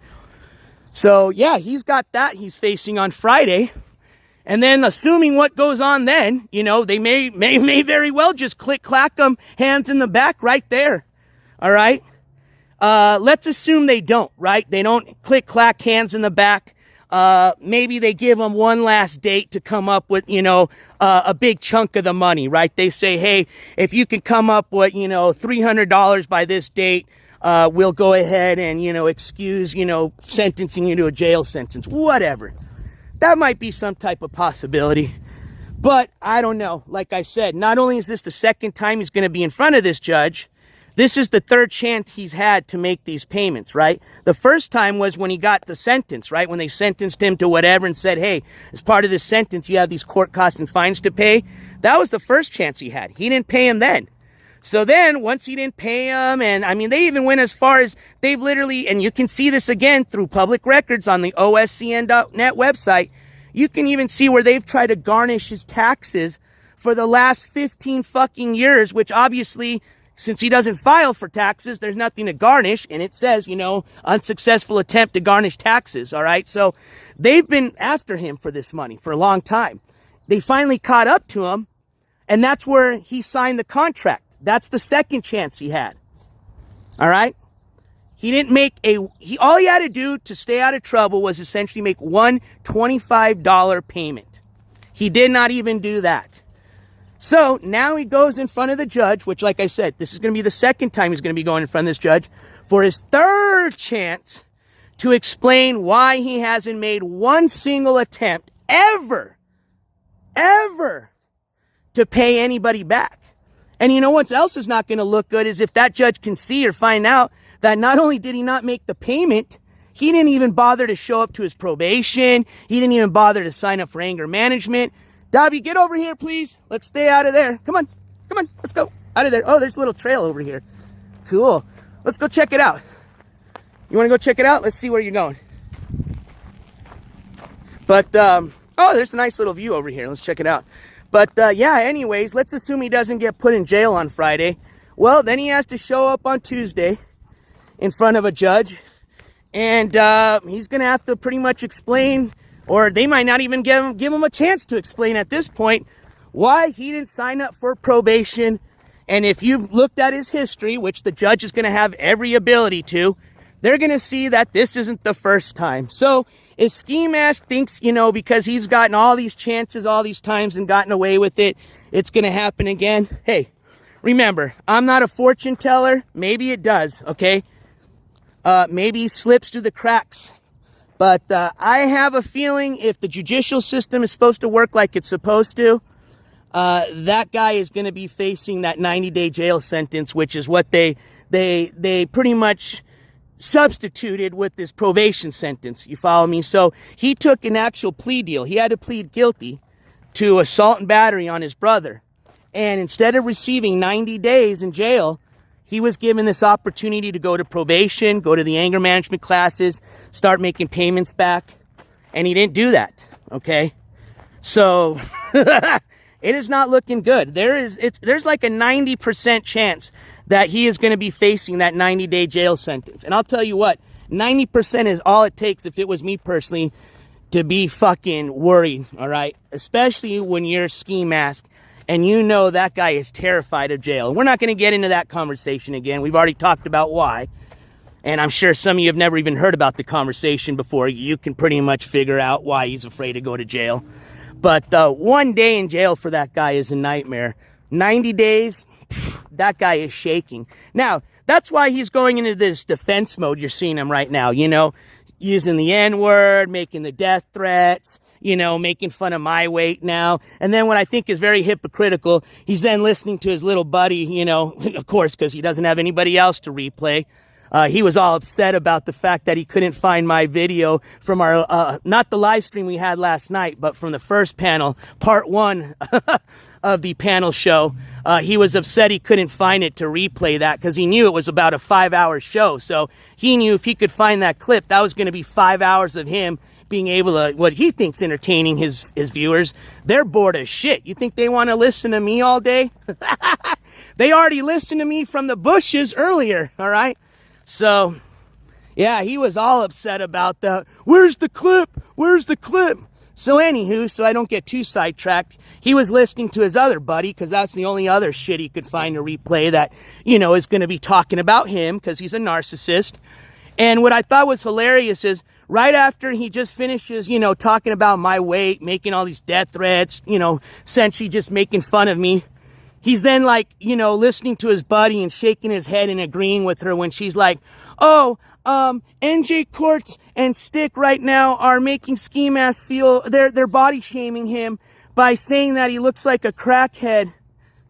So, yeah, he's got that he's facing on Friday. And then, assuming what goes on then, they may very well just click-clack them, hands in the back right there. All right? Let's assume they don't, right? They don't click-clack, hands in the back. Maybe they give them one last date to come up with, a big chunk of the money, right? They say, hey, if you can come up with, $300 by this date, we'll go ahead and, excuse, sentencing you to a jail sentence, whatever. That might be some type of possibility, but I don't know. Like I said, not only is this the second time he's going to be in front of this judge, this is the third chance he's had to make these payments, right? The first time was when he got the sentence, right? When they sentenced him to whatever and said, hey, as part of this sentence, you have these court costs and fines to pay. That was the first chance he had. He didn't pay him then. So then, once he didn't pay him, and they even went as far as they've literally, and you can see this again through public records on the oscn.net website, you can even see where they've tried to garnish his taxes for the last 15 fucking years, which obviously, since he doesn't file for taxes, there's nothing to garnish, and it says, unsuccessful attempt to garnish taxes, all right? So they've been after him for this money for a long time. They finally caught up to him, and that's where he signed the contract. That's the second chance he had, all right? He didn't make all he had to do to stay out of trouble was essentially make one $25 payment. He did not even do that. So now he goes in front of the judge, which, like I said, this is going to be the second time he's going to be going in front of this judge for his third chance to explain why he hasn't made one single attempt ever to pay anybody back. And what else is not going to look good is if that judge can see or find out that not only did he not make the payment, he didn't even bother to show up to his probation. He didn't even bother to sign up for anger management. Dobby, get over here, please. Let's stay out of there. Come on. Let's go out of there. Oh, there's a little trail over here. Cool. Let's go check it out. You want to go check it out? Let's see where you're going. But, oh, there's a nice little view over here. Let's check it out. But, yeah, anyways, let's assume he doesn't get put in jail on Friday. Well, then he has to show up on Tuesday in front of a judge. And he's going to have to pretty much explain, or they might not even give him a chance to explain at this point, why he didn't sign up for probation. And if you've looked at his history, which the judge is going to have every ability to, they're going to see that this isn't the first time. So if Skimask thinks, you know, because he's gotten all these chances all these times and gotten away with it, it's going to happen again. Hey, remember, I'm not a fortune teller. Maybe it does, okay? Maybe he slips through the cracks. But I have a feeling if the judicial system is supposed to work like it's supposed to, that guy is going to be facing that 90-day jail sentence, which is what they pretty much substituted with this probation sentence. You follow me? So he took an actual plea deal. He had to plead guilty to assault and battery on his brother. And instead of receiving 90 days in jail, he was given this opportunity to go to probation, go to the anger management classes, start making payments back. And he didn't do that. Okay? So it is not looking good. There's like a 90% chance that he is going to be facing that 90-day jail sentence. And I'll tell you what, 90% is all it takes, if it was me personally, to be fucking worried, all right? Especially when you're Skimask and you know that guy is terrified of jail. We're not going to get into that conversation again. We've already talked about why. And I'm sure some of you have never even heard about the conversation before. You can pretty much figure out why he's afraid to go to jail. But 1 day in jail for that guy is a nightmare. 90 days... that guy is shaking. Now, that's why he's going into this defense mode you're seeing him right now, you know, using the N-word, making the death threats, you know, making fun of my weight now. And then what I think is very hypocritical, he's then listening to his little buddy, you know, of course, because he doesn't have anybody else to replay. He was all upset about the fact that he couldn't find my video from our, not the live stream we had last night, but from the first panel, part 1 of the panel show. He was upset he couldn't find it to replay that because he knew it was about a 5-hour show. So he knew if he could find that clip, that was going to be 5 hours of him being able to, what he thinks entertaining his viewers. They're bored as shit. You think they want to listen to me all day? They already listened to me from the bushes earlier, all right? So, yeah, he was all upset about that. Where's the clip? Where's the clip? So anywho, so I don't get too sidetracked, he was listening to his other buddy, because that's the only other shit he could find to replay that, you know, is going to be talking about him, because he's a narcissist. And what I thought was hilarious is, right after he just finishes, you know, talking about my weight, making all these death threats, you know, essentially just making fun of me, he's then like, you know, listening to his buddy and shaking his head and agreeing with her when she's like, oh, NJCourts and Stick right now are making Skimask feel, they're body shaming him by saying that he looks like a crackhead.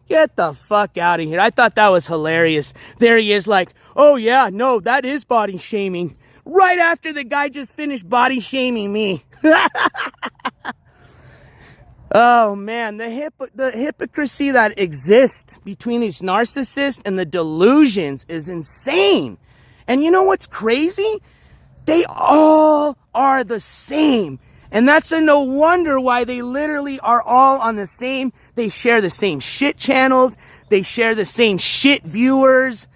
Get the fuck out of here. I thought that was hilarious. There he is like, oh yeah, no, that is body shaming. Right after the guy just finished body shaming me. Oh man, the hypocrisy that exists between these narcissists and the delusions is insane. And you know what's crazy? They all are the same. And that's a no wonder why they literally are all on the same. They share the same shit channels. They share the same shit viewers.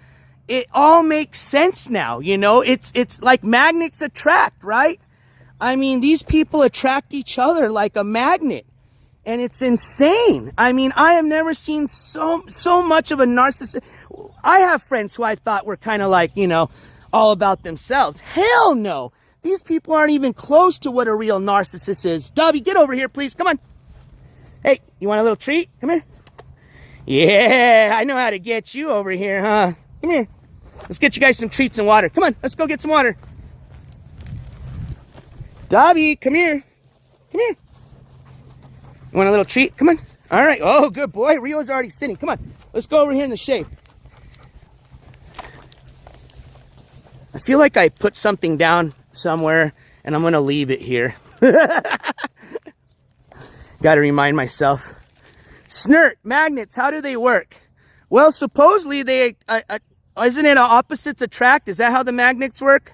It all makes sense now, you know? It's like magnets attract, right? I mean, these people attract each other like a magnet. And it's insane. I mean, I have never seen so much of a narcissist. I have friends who I thought were kind of like, you know, all about themselves. Hell no. These people aren't even close to what a real narcissist is. Dobby, get over here, please. Come on. Hey, you want a little treat? Come here. Yeah, I know how to get you over here, huh? Come here. Let's get you guys some treats and water. Come on, let's go get some water. Dobby, come here. Come here. You want a little treat? Come on. All right. Oh, good boy. Rio's already sitting. Come on. Let's go over here in the shade. I feel like I put something down somewhere, and I'm going to leave it here. Got to remind myself. Snert, magnets, how do they work? Well, supposedly they... isn't it opposites attract? Is that how the magnets work?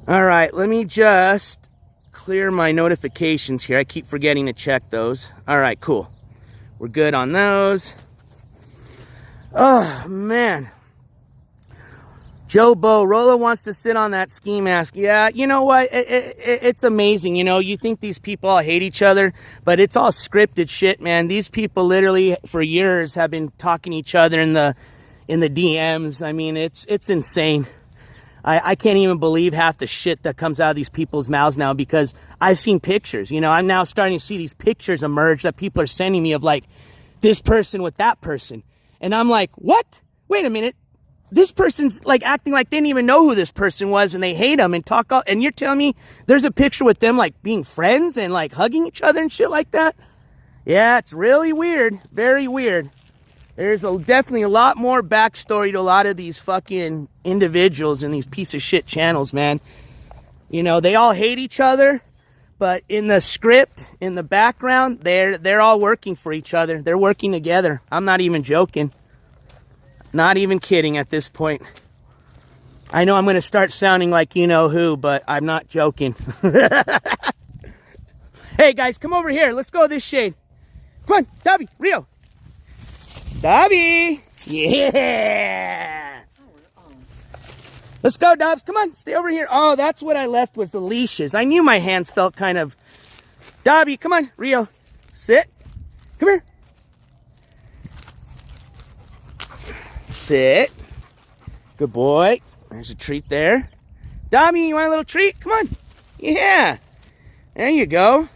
All right. Let me just... clear my notifications here. I keep forgetting to check those. All right, cool. We're good on those. Oh, man. Joe Bo, Rolo wants to sit on that Skimask. Yeah, you know what? It's amazing. You know, you think these people all hate each other, but it's all scripted shit, man. These people literally for years have been talking to each other in the DMs. I mean, it's insane. I can't even believe half the shit that comes out of these people's mouths now, because I've seen pictures. You know, I'm now starting to see these pictures emerge that people are sending me of like this person with that person. And I'm like, what? Wait a minute. This person's like acting like they didn't even know who this person was and they hate them and talk all, and you're telling me there's a picture with them like being friends and like hugging each other and shit like that? Yeah, it's really weird. Very weird. There's definitely a lot more backstory to a lot of these fucking individuals in these piece of shit channels, man. You know, they all hate each other, but in the script, in the background, they're all working for each other. They're working together. I'm not even joking. Not even kidding at this point. I know I'm going to start sounding like you know who, but I'm not joking. Hey guys, come over here. Let's go this shade. Come on, Dobby, Rio. Dobby! Yeah! Let's go, Dobbs. Come on, stay over here. Oh, that's what I left was the leashes. I knew my hands felt kind of... Dobby, come on, Rio. Sit. Come here. Sit. Good boy. There's a treat there. Dobby, you want a little treat? Come on. Yeah. There you go.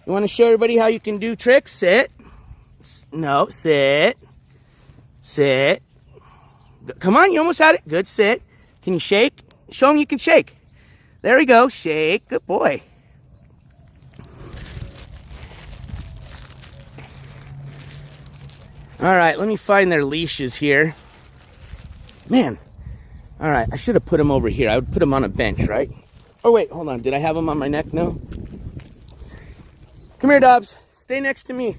You want to show everybody how you can do tricks? Sit. No, sit. Sit. Come on, you almost had it. Good, sit. Can you shake? Show them you can shake. There we go. Shake. Good boy. All right, let me find their leashes here. Man. All right, I should have put them over here. I would put them on a bench, right? Oh, wait, hold on. Did I have them on my neck? No. Come here, Dobbs. Stay next to me.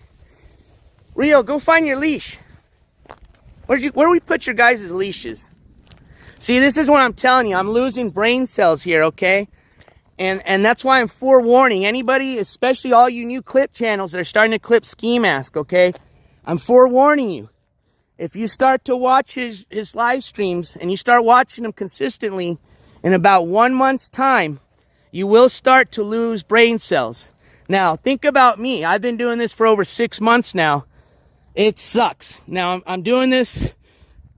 Rio, go find your leash. Where do we put your guys' leashes? See, this is what I'm telling you. I'm losing brain cells here, okay? And that's why I'm forewarning anybody, especially all you new clip channels that are starting to clip Skimask, okay? I'm forewarning you. If you start to watch his live streams and you start watching them consistently, in about 1 month's time, you will start to lose brain cells. Now, think about me. I've been doing this for over 6 months now. It sucks. Now, I'm doing this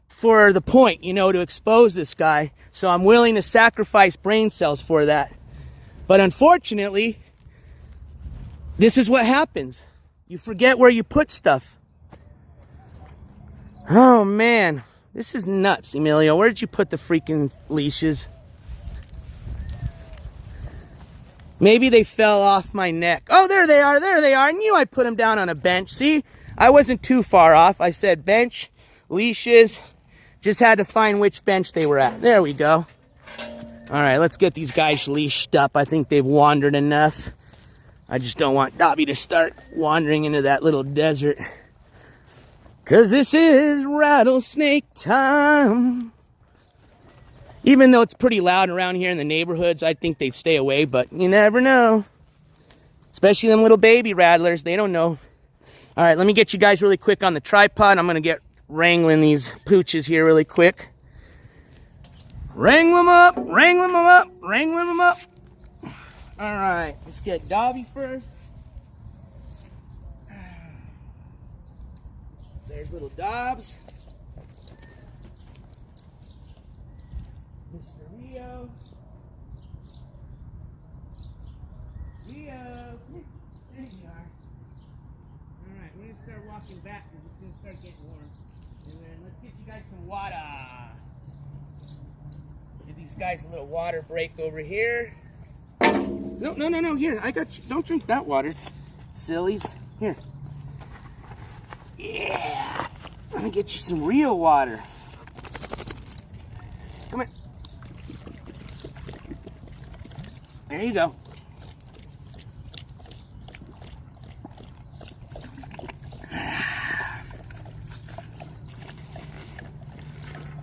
for the point, you know, to expose this guy. So I'm willing to sacrifice brain cells for that. But unfortunately, this is what happens. You forget where you put stuff. Oh, man. This is nuts, Emilio. Where did you put the freaking leashes? Maybe they fell off my neck. Oh, there they are. There they are. I knew I put them down on a bench. See? I wasn't too far off. I said bench, leashes. Just had to find which bench they were at. There we go. All right, let's get these guys leashed up. I think they've wandered enough. I just don't want Dobby to start wandering into that little desert. Because this is rattlesnake time. Even though it's pretty loud around here in the neighborhoods, I think they'd stay away, but you never know. Especially them little baby rattlers. They don't know. All right, let me get you guys really quick on the tripod. I'm going to get wrangling these pooches here really quick. Wrangle them up, wrangle them up, wrangle them up. All right, let's get Dobby first. There's little Dobbs. Mr. Rio. Rio. There you are. Alright, we're going to start walking back because it's going to start getting warm. And then let's get you guys some water. Give these guys a little water break over here. No. Here, I got you. Don't drink that water. Sillies. Here. Yeah. Let me get you some real water. Come here. There you go.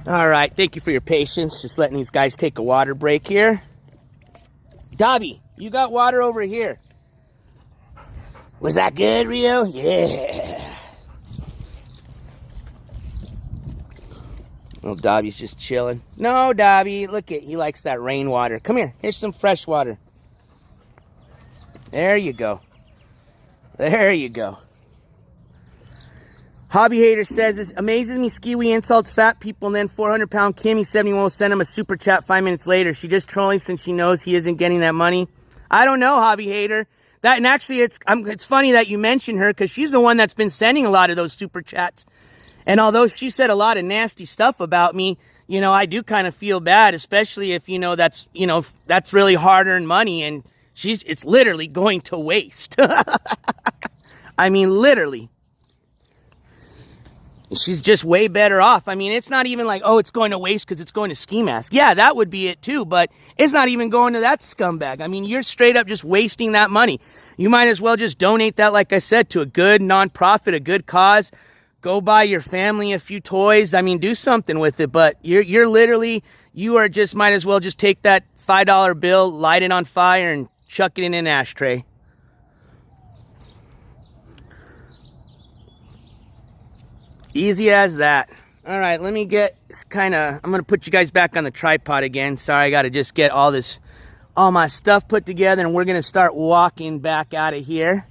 All right, thank you for your patience. Just letting these guys take a water break here. Dobby, you got water over here. Was that good, Rio? Yeah. Oh, Dobby's just chilling. No, Dobby, look at, he likes that rainwater. Come here, here's some fresh water. There you go. There you go. Hobby Hater says, it amazes me Skiwi insults fat people and then 400-pound Kimmy 71 will send him a super chat 5 minutes later. She just trolling since she knows he isn't getting that money. I don't know, Hobby Hater. That, and actually, it's funny that you mentioned her because she's the one that's been sending a lot of those super chats. And although she said a lot of nasty stuff about me, you know, I do kind of feel bad, especially if, that's really hard-earned money and it's literally going to waste. I mean, literally. She's just way better off. I mean, it's not even like, oh, it's going to waste because it's going to Skimask. Yeah, that would be it too, but it's not even going to that scumbag. I mean, you're straight up just wasting that money. You might as well just donate that, like I said, to a good nonprofit, a good cause. Go buy your family a few toys. I mean, do something with it, but you're literally, you are just, might as well just take that $5 bill, light it on fire, and chuck it in an ashtray. Easy as that. All right, let me get I'm going to put you guys back on the tripod again. Sorry, I got to just get all my stuff put together, and we're going to start walking back out of here.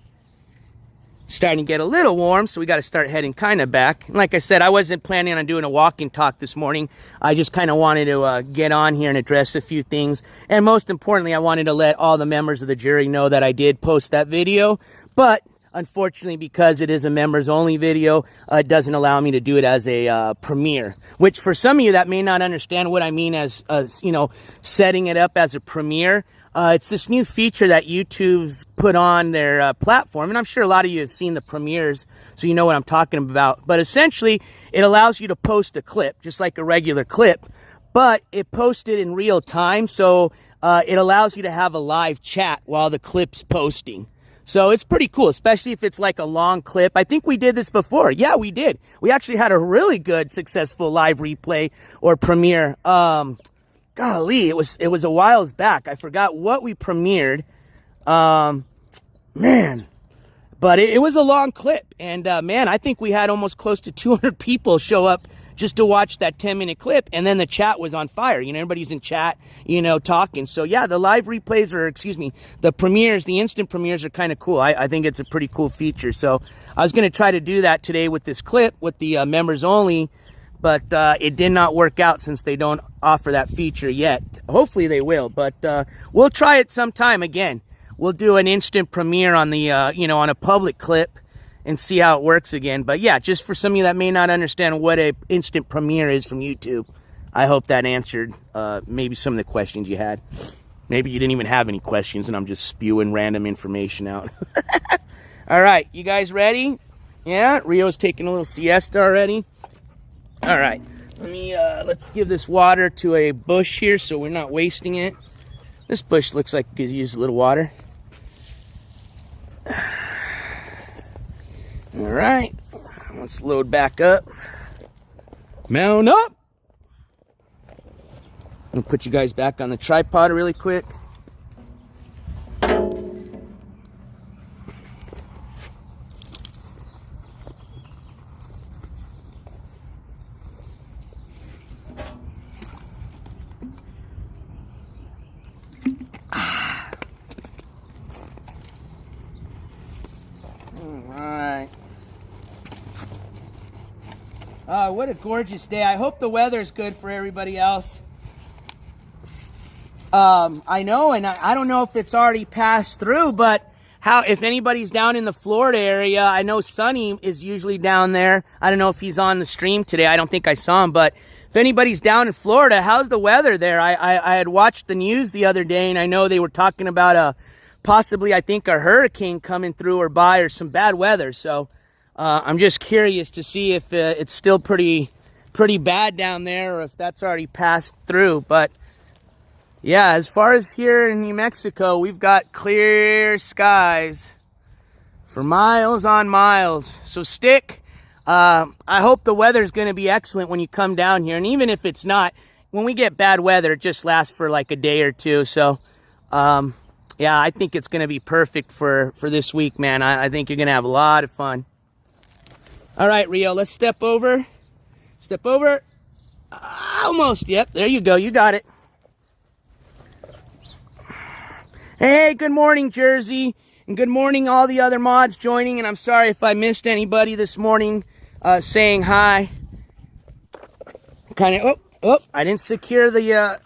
Starting to get a little warm, so we got to start heading kind of back. And like I said, I wasn't planning on doing a walking talk this morning. I just kind of wanted to get on here and address a few things. And most importantly, I wanted to let all the members of the jury know that I did post that video. But unfortunately, because it is a members only video, it doesn't allow me to do it as a premiere, which for some of you that may not understand what I mean as setting it up as a premiere. It's this new feature that YouTube's put on their platform, and I'm sure a lot of you have seen the premieres, so you know what I'm talking about. But essentially, it allows you to post a clip, just like a regular clip, but it posts it in real time, so it allows you to have a live chat while the clip's posting. So it's pretty cool, especially if it's like a long clip. I think we did this before. Yeah, we did. We actually had a really good, successful live replay or premiere. Golly, it was a whiles back. I forgot what we premiered. Man. But it was a long clip. And, man, I think we had almost close to 200 people show up just to watch that 10-minute clip. And then the chat was on fire. Everybody's in chat, talking. So, yeah, the live replays the premieres, the instant premieres are kind of cool. I think it's a pretty cool feature. So I was going to try to do that today with this clip with the members only. But it did not work out since they don't offer that feature yet. Hopefully they will. But we'll try it sometime again. We'll do an instant premiere on the, on a public clip and see how it works again. But yeah, just for some of you that may not understand what an instant premiere is from YouTube, I hope that answered maybe some of the questions you had. Maybe you didn't even have any questions and I'm just spewing random information out. All right, you guys ready? Yeah, Rio's taking a little siesta already. All right, let's give this water to a bush here so we're not wasting it. This bush looks like it could use a little water. All right, let's load back up. Mount up. I'm gonna put you guys back on the tripod really quick. What a gorgeous day. I hope the weather's good for everybody else. I know, and I don't know if it's already passed through, but if anybody's down in the Florida area, I know Sonny is usually down there. I don't know if he's on the stream today. I don't think I saw him, but if anybody's down in Florida, how's the weather there? I had watched the news the other day, and I know they were talking about possibly, I think, a hurricane coming through or by or some bad weather, so I'm just curious to see if it's still pretty bad down there or if that's already passed through. But yeah, as far as here in New Mexico, we've got clear skies for miles on miles. So stick. I hope the weather's going to be excellent when you come down here. And even if it's not, when we get bad weather, it just lasts for like a day or two. So yeah, I think it's going to be perfect for this week, man. I think you're going to have a lot of fun. All right, Rio, let's step over. Step over. Almost. Yep, there you go. You got it. Hey, good morning, Jersey. And good morning, all the other mods joining. And I'm sorry if I missed anybody this morning. saying hi. Kind of, I didn't secure the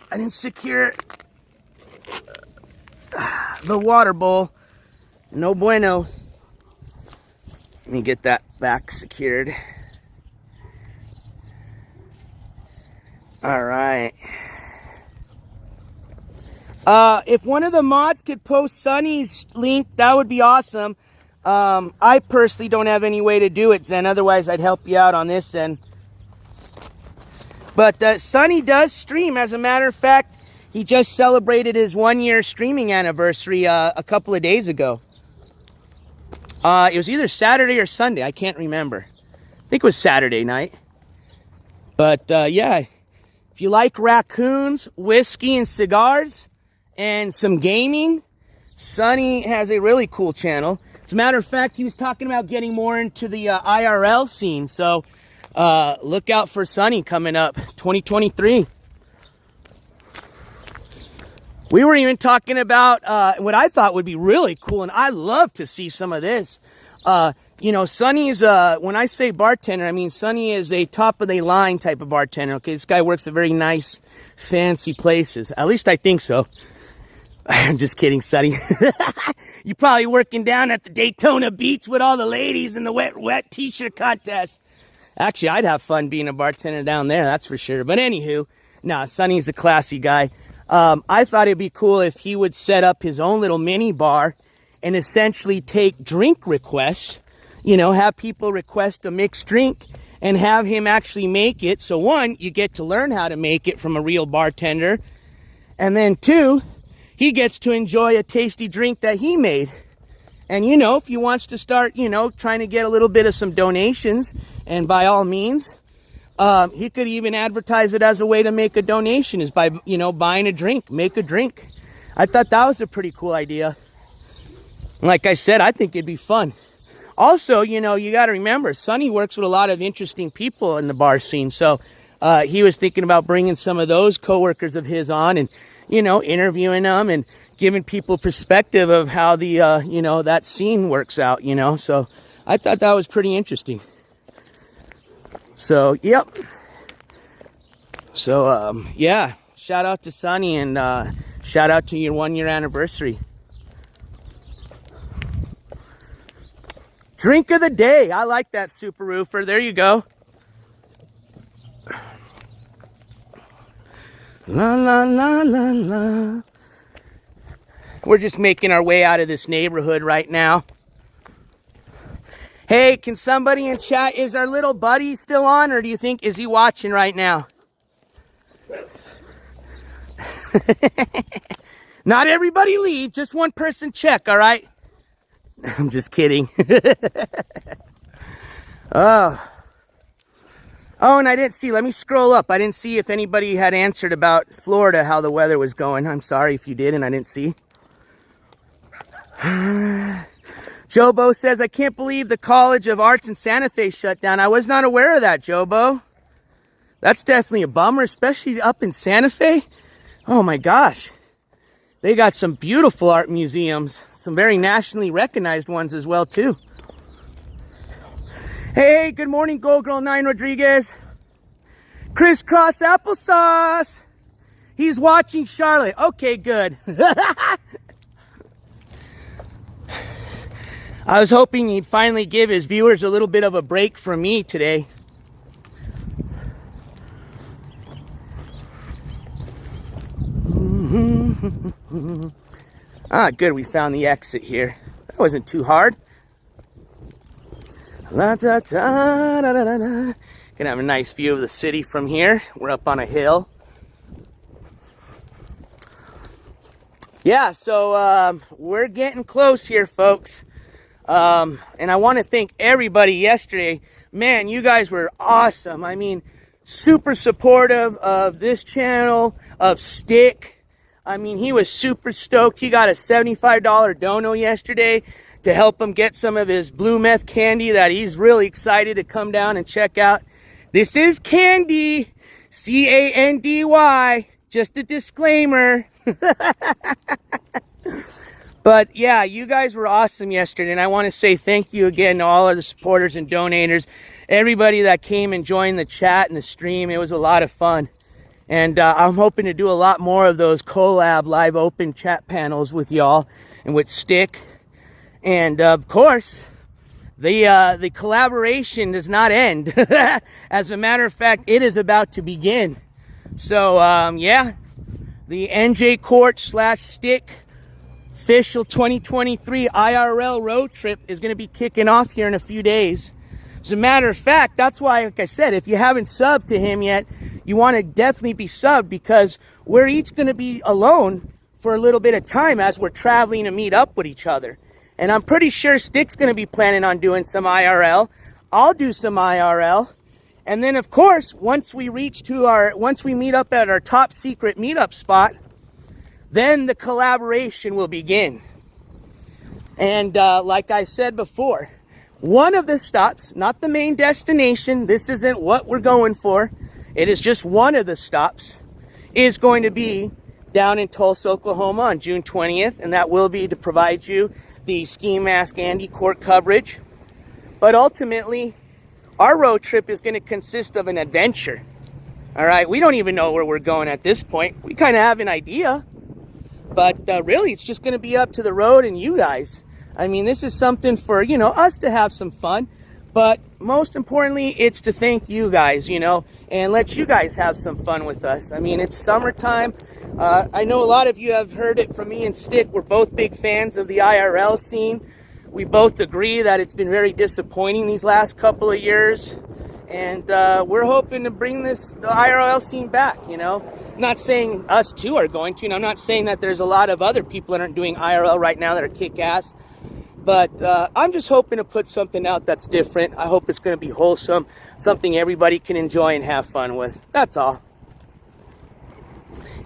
water bowl. No bueno. Let me get that back secured. All right. If one of the mods could post Sunny's link, that would be awesome. I personally don't have any way to do it, Zen. Otherwise, I'd help you out on this end. But Sunny does stream. As a matter of fact, he just celebrated his 1-year streaming anniversary a couple of days ago. It was either Saturday or Sunday. I can't remember. I think it was Saturday night. But yeah, if you like raccoons, whiskey, and cigars, and some gaming, Sunny has a really cool channel. As a matter of fact, he was talking about getting more into the IRL scene. So look out for Sunny coming up 2023. We were even talking about what I thought would be really cool, and I love to see some of this. You know, Sunny is when I say bartender, I mean Sunny is a top of the line type of bartender. Okay, this guy works at very nice, fancy places. At least I think so. I'm just kidding, Sunny. You're probably working down at the Daytona Beach with all the ladies in the wet t-shirt contest. Actually, I'd have fun being a bartender down there, that's for sure. But anywho, nah, Sunny's a classy guy. I thought it'd be cool if he would set up his own little mini bar and essentially take drink requests. You know, have people request a mixed drink and have him actually make it. So one, you get to learn how to make it from a real bartender. And then two, he gets to enjoy a tasty drink that he made. And, you know, if he wants to start, you know, trying to get a little bit of some donations, and by all means, he could even advertise it as a way to make a donation, is by, you know, buying a drink, make a drink. I thought that was a pretty cool idea. Like I said, I think it'd be fun. Also, you know, you got to remember, Sunny works with a lot of interesting people in the bar scene. So he was thinking about bringing some of those coworkers of his on and, you know, interviewing them and giving people perspective of how the, you know, that scene works out, you know. So I thought that was pretty interesting. So, yep. So, yeah, shout out to Sunny and shout out to your 1-year anniversary. Drink of the day. I like that, Super Roofer. There you go. La, la, la, la, la. We're just making our way out of this neighborhood right now. Hey, can somebody in chat, is our little buddy still on, or do you think, is he watching right now? Not everybody leave, just one person check, all right? I'm just kidding. Oh, and I didn't see, let me scroll up. I didn't see if anybody had answered about Florida, how the weather was going. I'm sorry if you did and I didn't see. Jobo says, I can't believe the College of Arts in Santa Fe shut down. I was not aware of that, Jobo. That's definitely a bummer, especially up in Santa Fe. Oh my gosh. They got some beautiful art museums. Some very nationally recognized ones as well, too. Hey, good morning, Gold Girl 9 Rodriguez. Crisscross applesauce. He's watching Charlotte. Okay, good. I was hoping he'd finally give his viewers a little bit of a break from me today. Ah, good, we found the exit here. That wasn't too hard. La, da, da, da, da, da. Gonna have a nice view of the city from here. We're up on a hill. Yeah, so we're getting close here, folks. And I want to thank everybody yesterday. Man, you guys were awesome. I mean, super supportive of this channel, of Stick. I mean, he was super stoked. He got a $75 dono yesterday to help him get some of his blue meth candy that he's really excited to come down and check out. This is candy, C-A-N-D-Y, just a disclaimer. But yeah, you guys were awesome yesterday, and I want to say thank you again to all of the supporters and donators. everybody that came and joined the chat and the stream. It was a lot of fun. And I'm hoping to do a lot more of those collab live open chat panels with y'all and with Stick. And of course, the collaboration does not end. As a matter of fact, it is about to begin. So yeah, the NJCourts / Stick official 2023 IRL road trip is going to be kicking off here in a few days. As a matter of fact, that's why, like I said, if you haven't subbed to him yet, you want to definitely be subbed, because we're each going to be alone for a little bit of time as we're traveling to meet up with each other. And I'm pretty sure Stick's going to be planning on doing some IRL. I'll do some IRL. And then, of course, once we meet up at our top secret meetup spot, then the collaboration will begin. And like I said before, one of the stops, not the main destination, this isn't what we're going for, it is just one of the stops, is going to be down in Tulsa, Oklahoma on June 20th, and that will be to provide you the Skimask Andy court coverage. But ultimately, our road trip is going to consist of an adventure. All right, we don't even know where we're going at this point. We kind of have an idea, but really it's just going to be up to the road and you guys. I mean, this is something for, you know, us to have some fun, but most importantly, it's to thank you guys, you know, and let you guys have some fun with us. I mean, it's summertime. I know a lot of you have heard it from me and Stick. We're both big fans of the IRL scene. We both agree that it's been very disappointing these last couple of years. And we're hoping to bring the IRL scene back, you know. I'm not saying us two are going to, and I'm not saying that there's a lot of other people that aren't doing IRL right now that are kick-ass. But I'm just hoping to put something out that's different. I hope it's going to be wholesome, something everybody can enjoy and have fun with. That's all.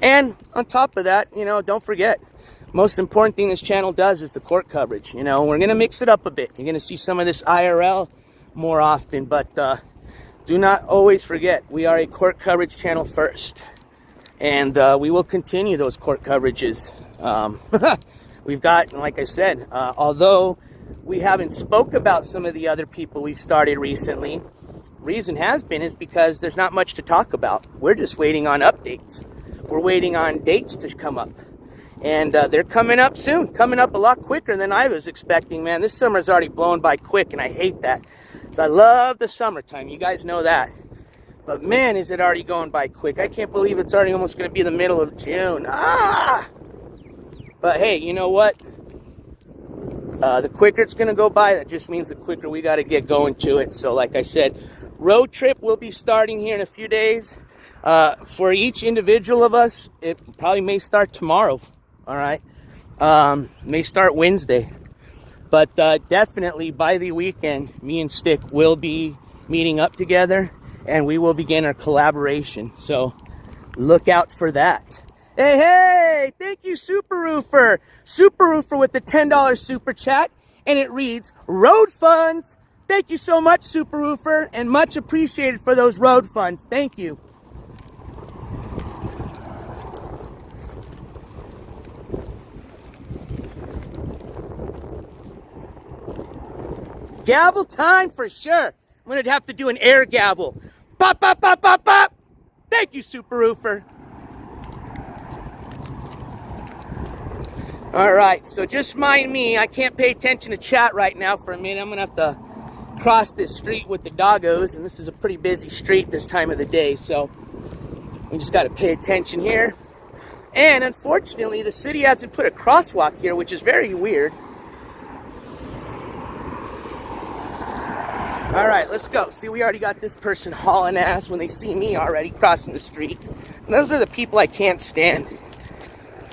And on top of that, you know, don't forget, most important thing this channel does is the court coverage. You know, we're going to mix it up a bit. You're going to see some of this IRL more often, but do not always forget, we are a court coverage channel first. And we will continue those court coverages. We've got, like I said, although we haven't spoke about some of the other people we've started recently, reason has been is because there's not much to talk about. We're just waiting on updates. We're waiting on dates to come up. And they're coming up soon, coming up a lot quicker than I was expecting, man. This summer's already blown by quick, and I hate that. So I love the summertime. You guys know that. But, man, is it already going by quick. I can't believe it's already almost going to be the middle of June. But, hey, you know what? The quicker it's going to go by, that just means the quicker we got to get going to it. So, like I said, road trip will be starting here in a few days. For each individual of us, it probably may start tomorrow. All right, may start Wednesday, but definitely by the weekend, me and Stick will be meeting up together, and we will begin our collaboration. So look out for that. Hey, thank you, Super Roofer. Super Roofer with the $10 super chat, and it reads road funds. Thank you so much, Super Roofer, and much appreciated for those road funds. Thank you. Gavel time for sure. I'm going to have to do an air gavel. Pop, pop, pop, pop, pop. Thank you, Super Roofer. All right, so just mind me. I can't pay attention to chat right now for a minute. I'm going to have to cross this street with the doggos, and this is a pretty busy street this time of the day, so we just got to pay attention here. And unfortunately, the city hasn't put a crosswalk here, which is very weird. All right, let's go. See, we already got this person hauling ass when they see me already crossing the street. And those are the people I can't stand.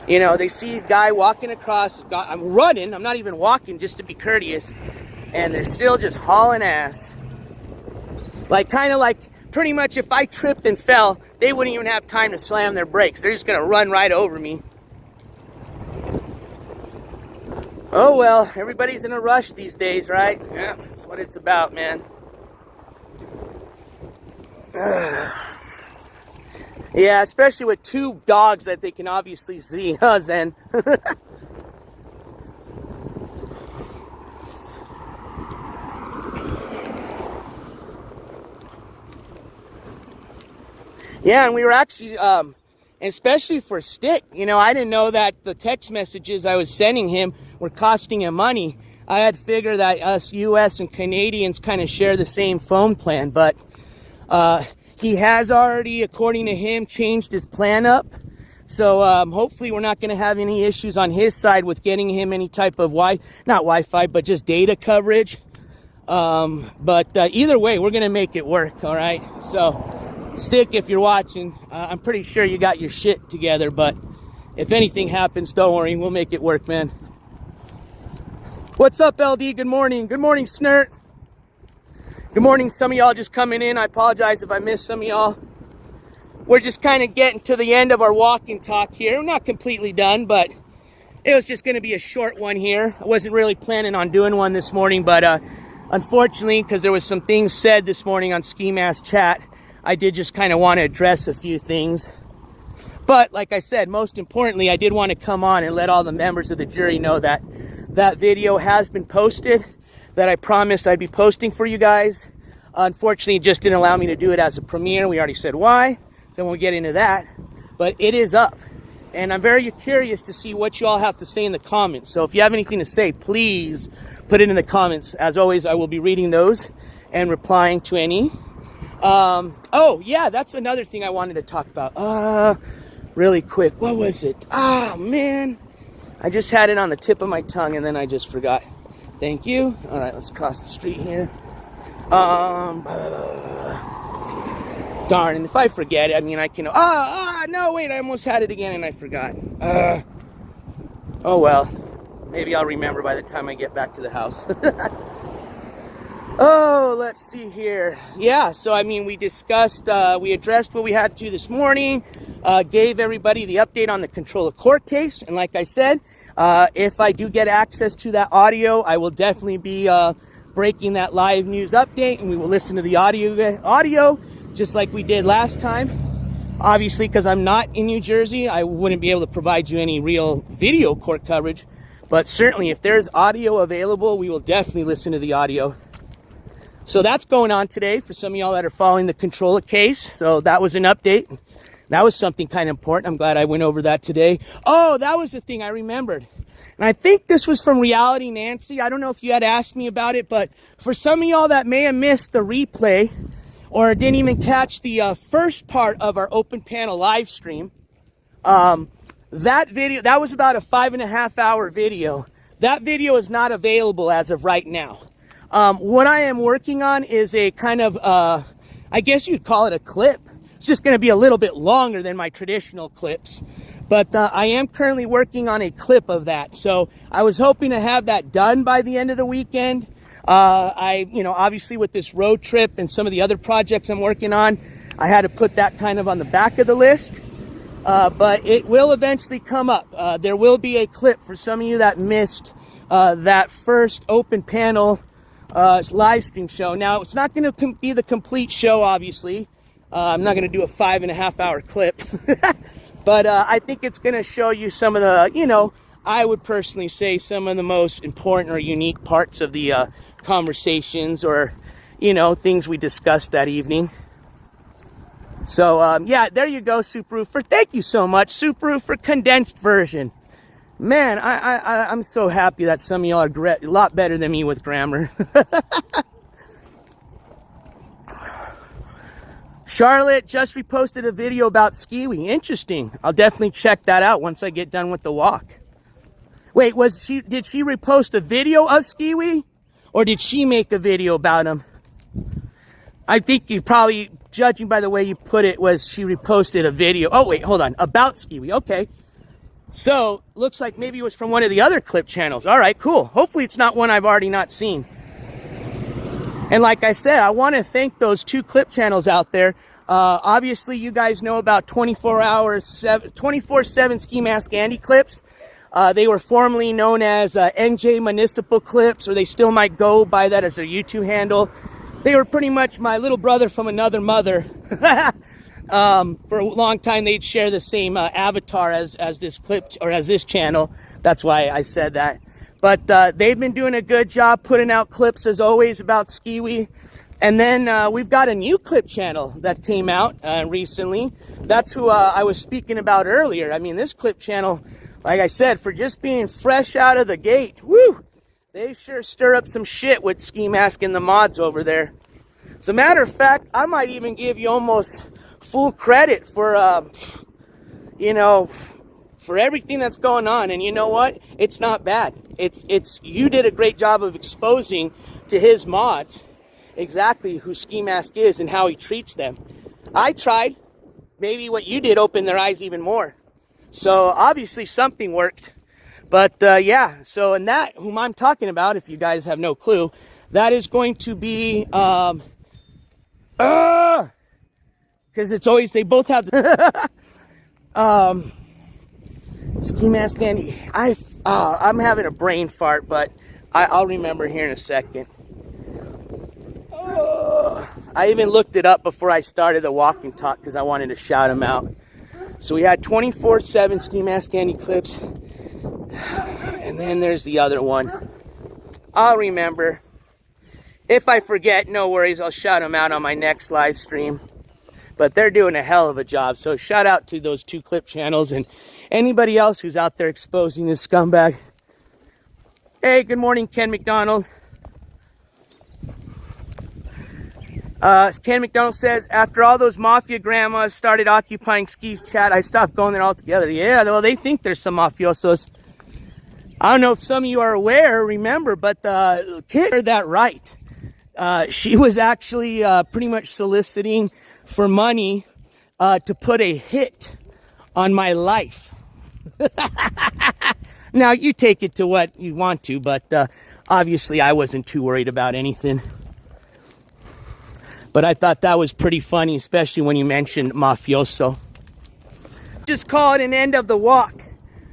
You know, they see a guy walking across. I'm running. I'm not even walking just to be courteous. And they're still just hauling ass. Like, kind of like, pretty much if I tripped and fell, they wouldn't even have time to slam their brakes. They're just going to run right over me. Oh, well, everybody's in a rush these days, right? Yeah, that's what it's about, man. Yeah, especially with two dogs that they can obviously see, huh, Zen? Yeah, and we were actually, especially for Stick, you know, I didn't know that the text messages I was sending him were costing him money. I had figured that us U.S. and Canadians kind of share the same phone plan, but he has already, according to him, changed his plan up. So hopefully we're not going to have any issues on his side with getting him any type of not Wi-Fi, but just data coverage. But either way, we're going to make it work, all right? So, Stick, if you're watching, I'm pretty sure you got your shit together, but if anything happens, don't worry, we'll make it work, man. What's up, LD? Good morning. Good morning, Snert. Good morning, some of y'all just coming in. I apologize if I missed some of y'all. We're just kind of getting to the end of our walk and talk here. We're not completely done, but it was just going to be a short one here. I wasn't really planning on doing one this morning, but unfortunately, because there was some things said this morning on Skimask chat, I did just kind of want to address a few things. But like I said, most importantly, I did want to come on and let all the members of the jury know that that video has been posted, that I promised I'd be posting for you guys. Unfortunately, it just didn't allow me to do it as a premiere. We already said why, so we'll get into that. But it is up, and I'm very curious to see what you all have to say in the comments. So if you have anything to say, please put it in the comments. As always, I will be reading those and replying to any. Oh, yeah, that's another thing I wanted to talk about. Really quick, what was it? Oh, man. I just had it on the tip of my tongue, and then I just forgot. Thank you. All right, let's cross the street here. Darn, and if I forget it, I mean, I can... no, wait, I almost had it again, and I forgot. Oh, well. Maybe I'll remember by the time I get back to the house. Oh, let's see here. Yeah, so, I mean, we discussed, we addressed what we had to this morning, gave everybody the update on the control of court case, and like I said, if I do get access to that audio, I will definitely be breaking that live news update, and we will listen to the audio just like we did last time. Obviously, because I'm not in New Jersey, I wouldn't be able to provide you any real video court coverage, but certainly if there's audio available, we will definitely listen to the audio. So that's going on today for some of y'all that are following the controller case. So that was an update. That was something kind of important. I'm glad I went over that today. Oh, that was the thing I remembered. And I think this was from Reality Nancy. I don't know if you had asked me about it, but for some of y'all that may have missed the replay or didn't even catch the first part of our open panel live stream, that video, that was about a 5.5 hour video. That video is not available as of right now. What I am working on is a kind of, I guess you'd call it a clip. It's just going to be a little bit longer than my traditional clips. But I am currently working on a clip of that. So I was hoping to have that done by the end of the weekend. Obviously with this road trip and some of the other projects I'm working on, I had to put that kind of on the back of the list. But it will eventually come up. There will be a clip for some of you that missed that first open panel live stream show. Now, it's not going to be the complete show, obviously. I'm not going to do a 5.5 hour clip. But I think it's going to show you some of the, I would personally say some of the most important or unique parts of the conversations or, things we discussed that evening. So, yeah, there you go, Subaru. Thank you so much, Subaru, for condensed version. Man, I'm so happy that some of y'all are a lot better than me with grammar. Charlotte just reposted a video about Skiwi. Interesting. I'll definitely check that out once I get done with the walk. Wait, did she repost a video of Skiwi? Or did she make a video about him? I think you probably, judging by the way you put it, was she reposted a video. Oh, wait, hold on. About Skiwi. Okay. So, looks like maybe it was from one of the other clip channels. All right, cool. Hopefully it's not one I've already not seen. And like I said, I want to thank those two clip channels out there. Obviously, you guys know about 24/7 Skimask Andy clips. They were formerly known as NJ Municipal Clips, or they still might go by that as their YouTube handle. They were pretty much my little brother from another mother. For a long time, they'd share the same avatar as this clip or as this channel. That's why I said that. But they've been doing a good job putting out clips, as always, about Skiwi. And then we've got a new clip channel that came out recently. That's who I was speaking about earlier. I mean, this clip channel, like I said, for just being fresh out of the gate, woo, they sure stir up some shit with Skimask and the mods over there. As a matter of fact, I might even give you almost full credit for, you know, for everything that's going on. And you know what? It's not bad. You did a great job of exposing to his mods exactly who Skimask is and how he treats them. I tried. Maybe what you did opened their eyes even more. So obviously something worked. But yeah, so and that, whom I'm talking about, if you guys have no clue, that is going to be, because it's always, they both have, Skimask Andy. I'm having a brain fart, but I'll remember here in a second. I even looked it up before I started the walk and talk because I wanted to shout him out. So we had 24/7 Skimask Andy clips. And then there's the other one. I'll remember. If I forget, no worries. I'll shout them out on my next live stream. But they're doing a hell of a job. So shout out to those two clip channels and anybody else who's out there exposing this scumbag. Hey, good morning, Ken McDonald. Ken McDonald says, after all those mafia grandmas started occupying Ski's chat, I stopped going there altogether. Yeah, well, they think there's some mafiosos. I don't know if some of you are aware or remember, but the kid heard that right. She was actually pretty much soliciting for money to put a hit on my life. Now, you take it to what you want to, but obviously I wasn't too worried about anything. But I thought that was pretty funny, especially when you mentioned mafioso. Just call it an end of the walk.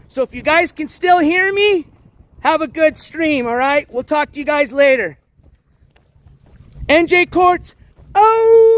So if you guys can still hear me, have a good stream, all right? We'll talk to you guys later. NJCourts, oh!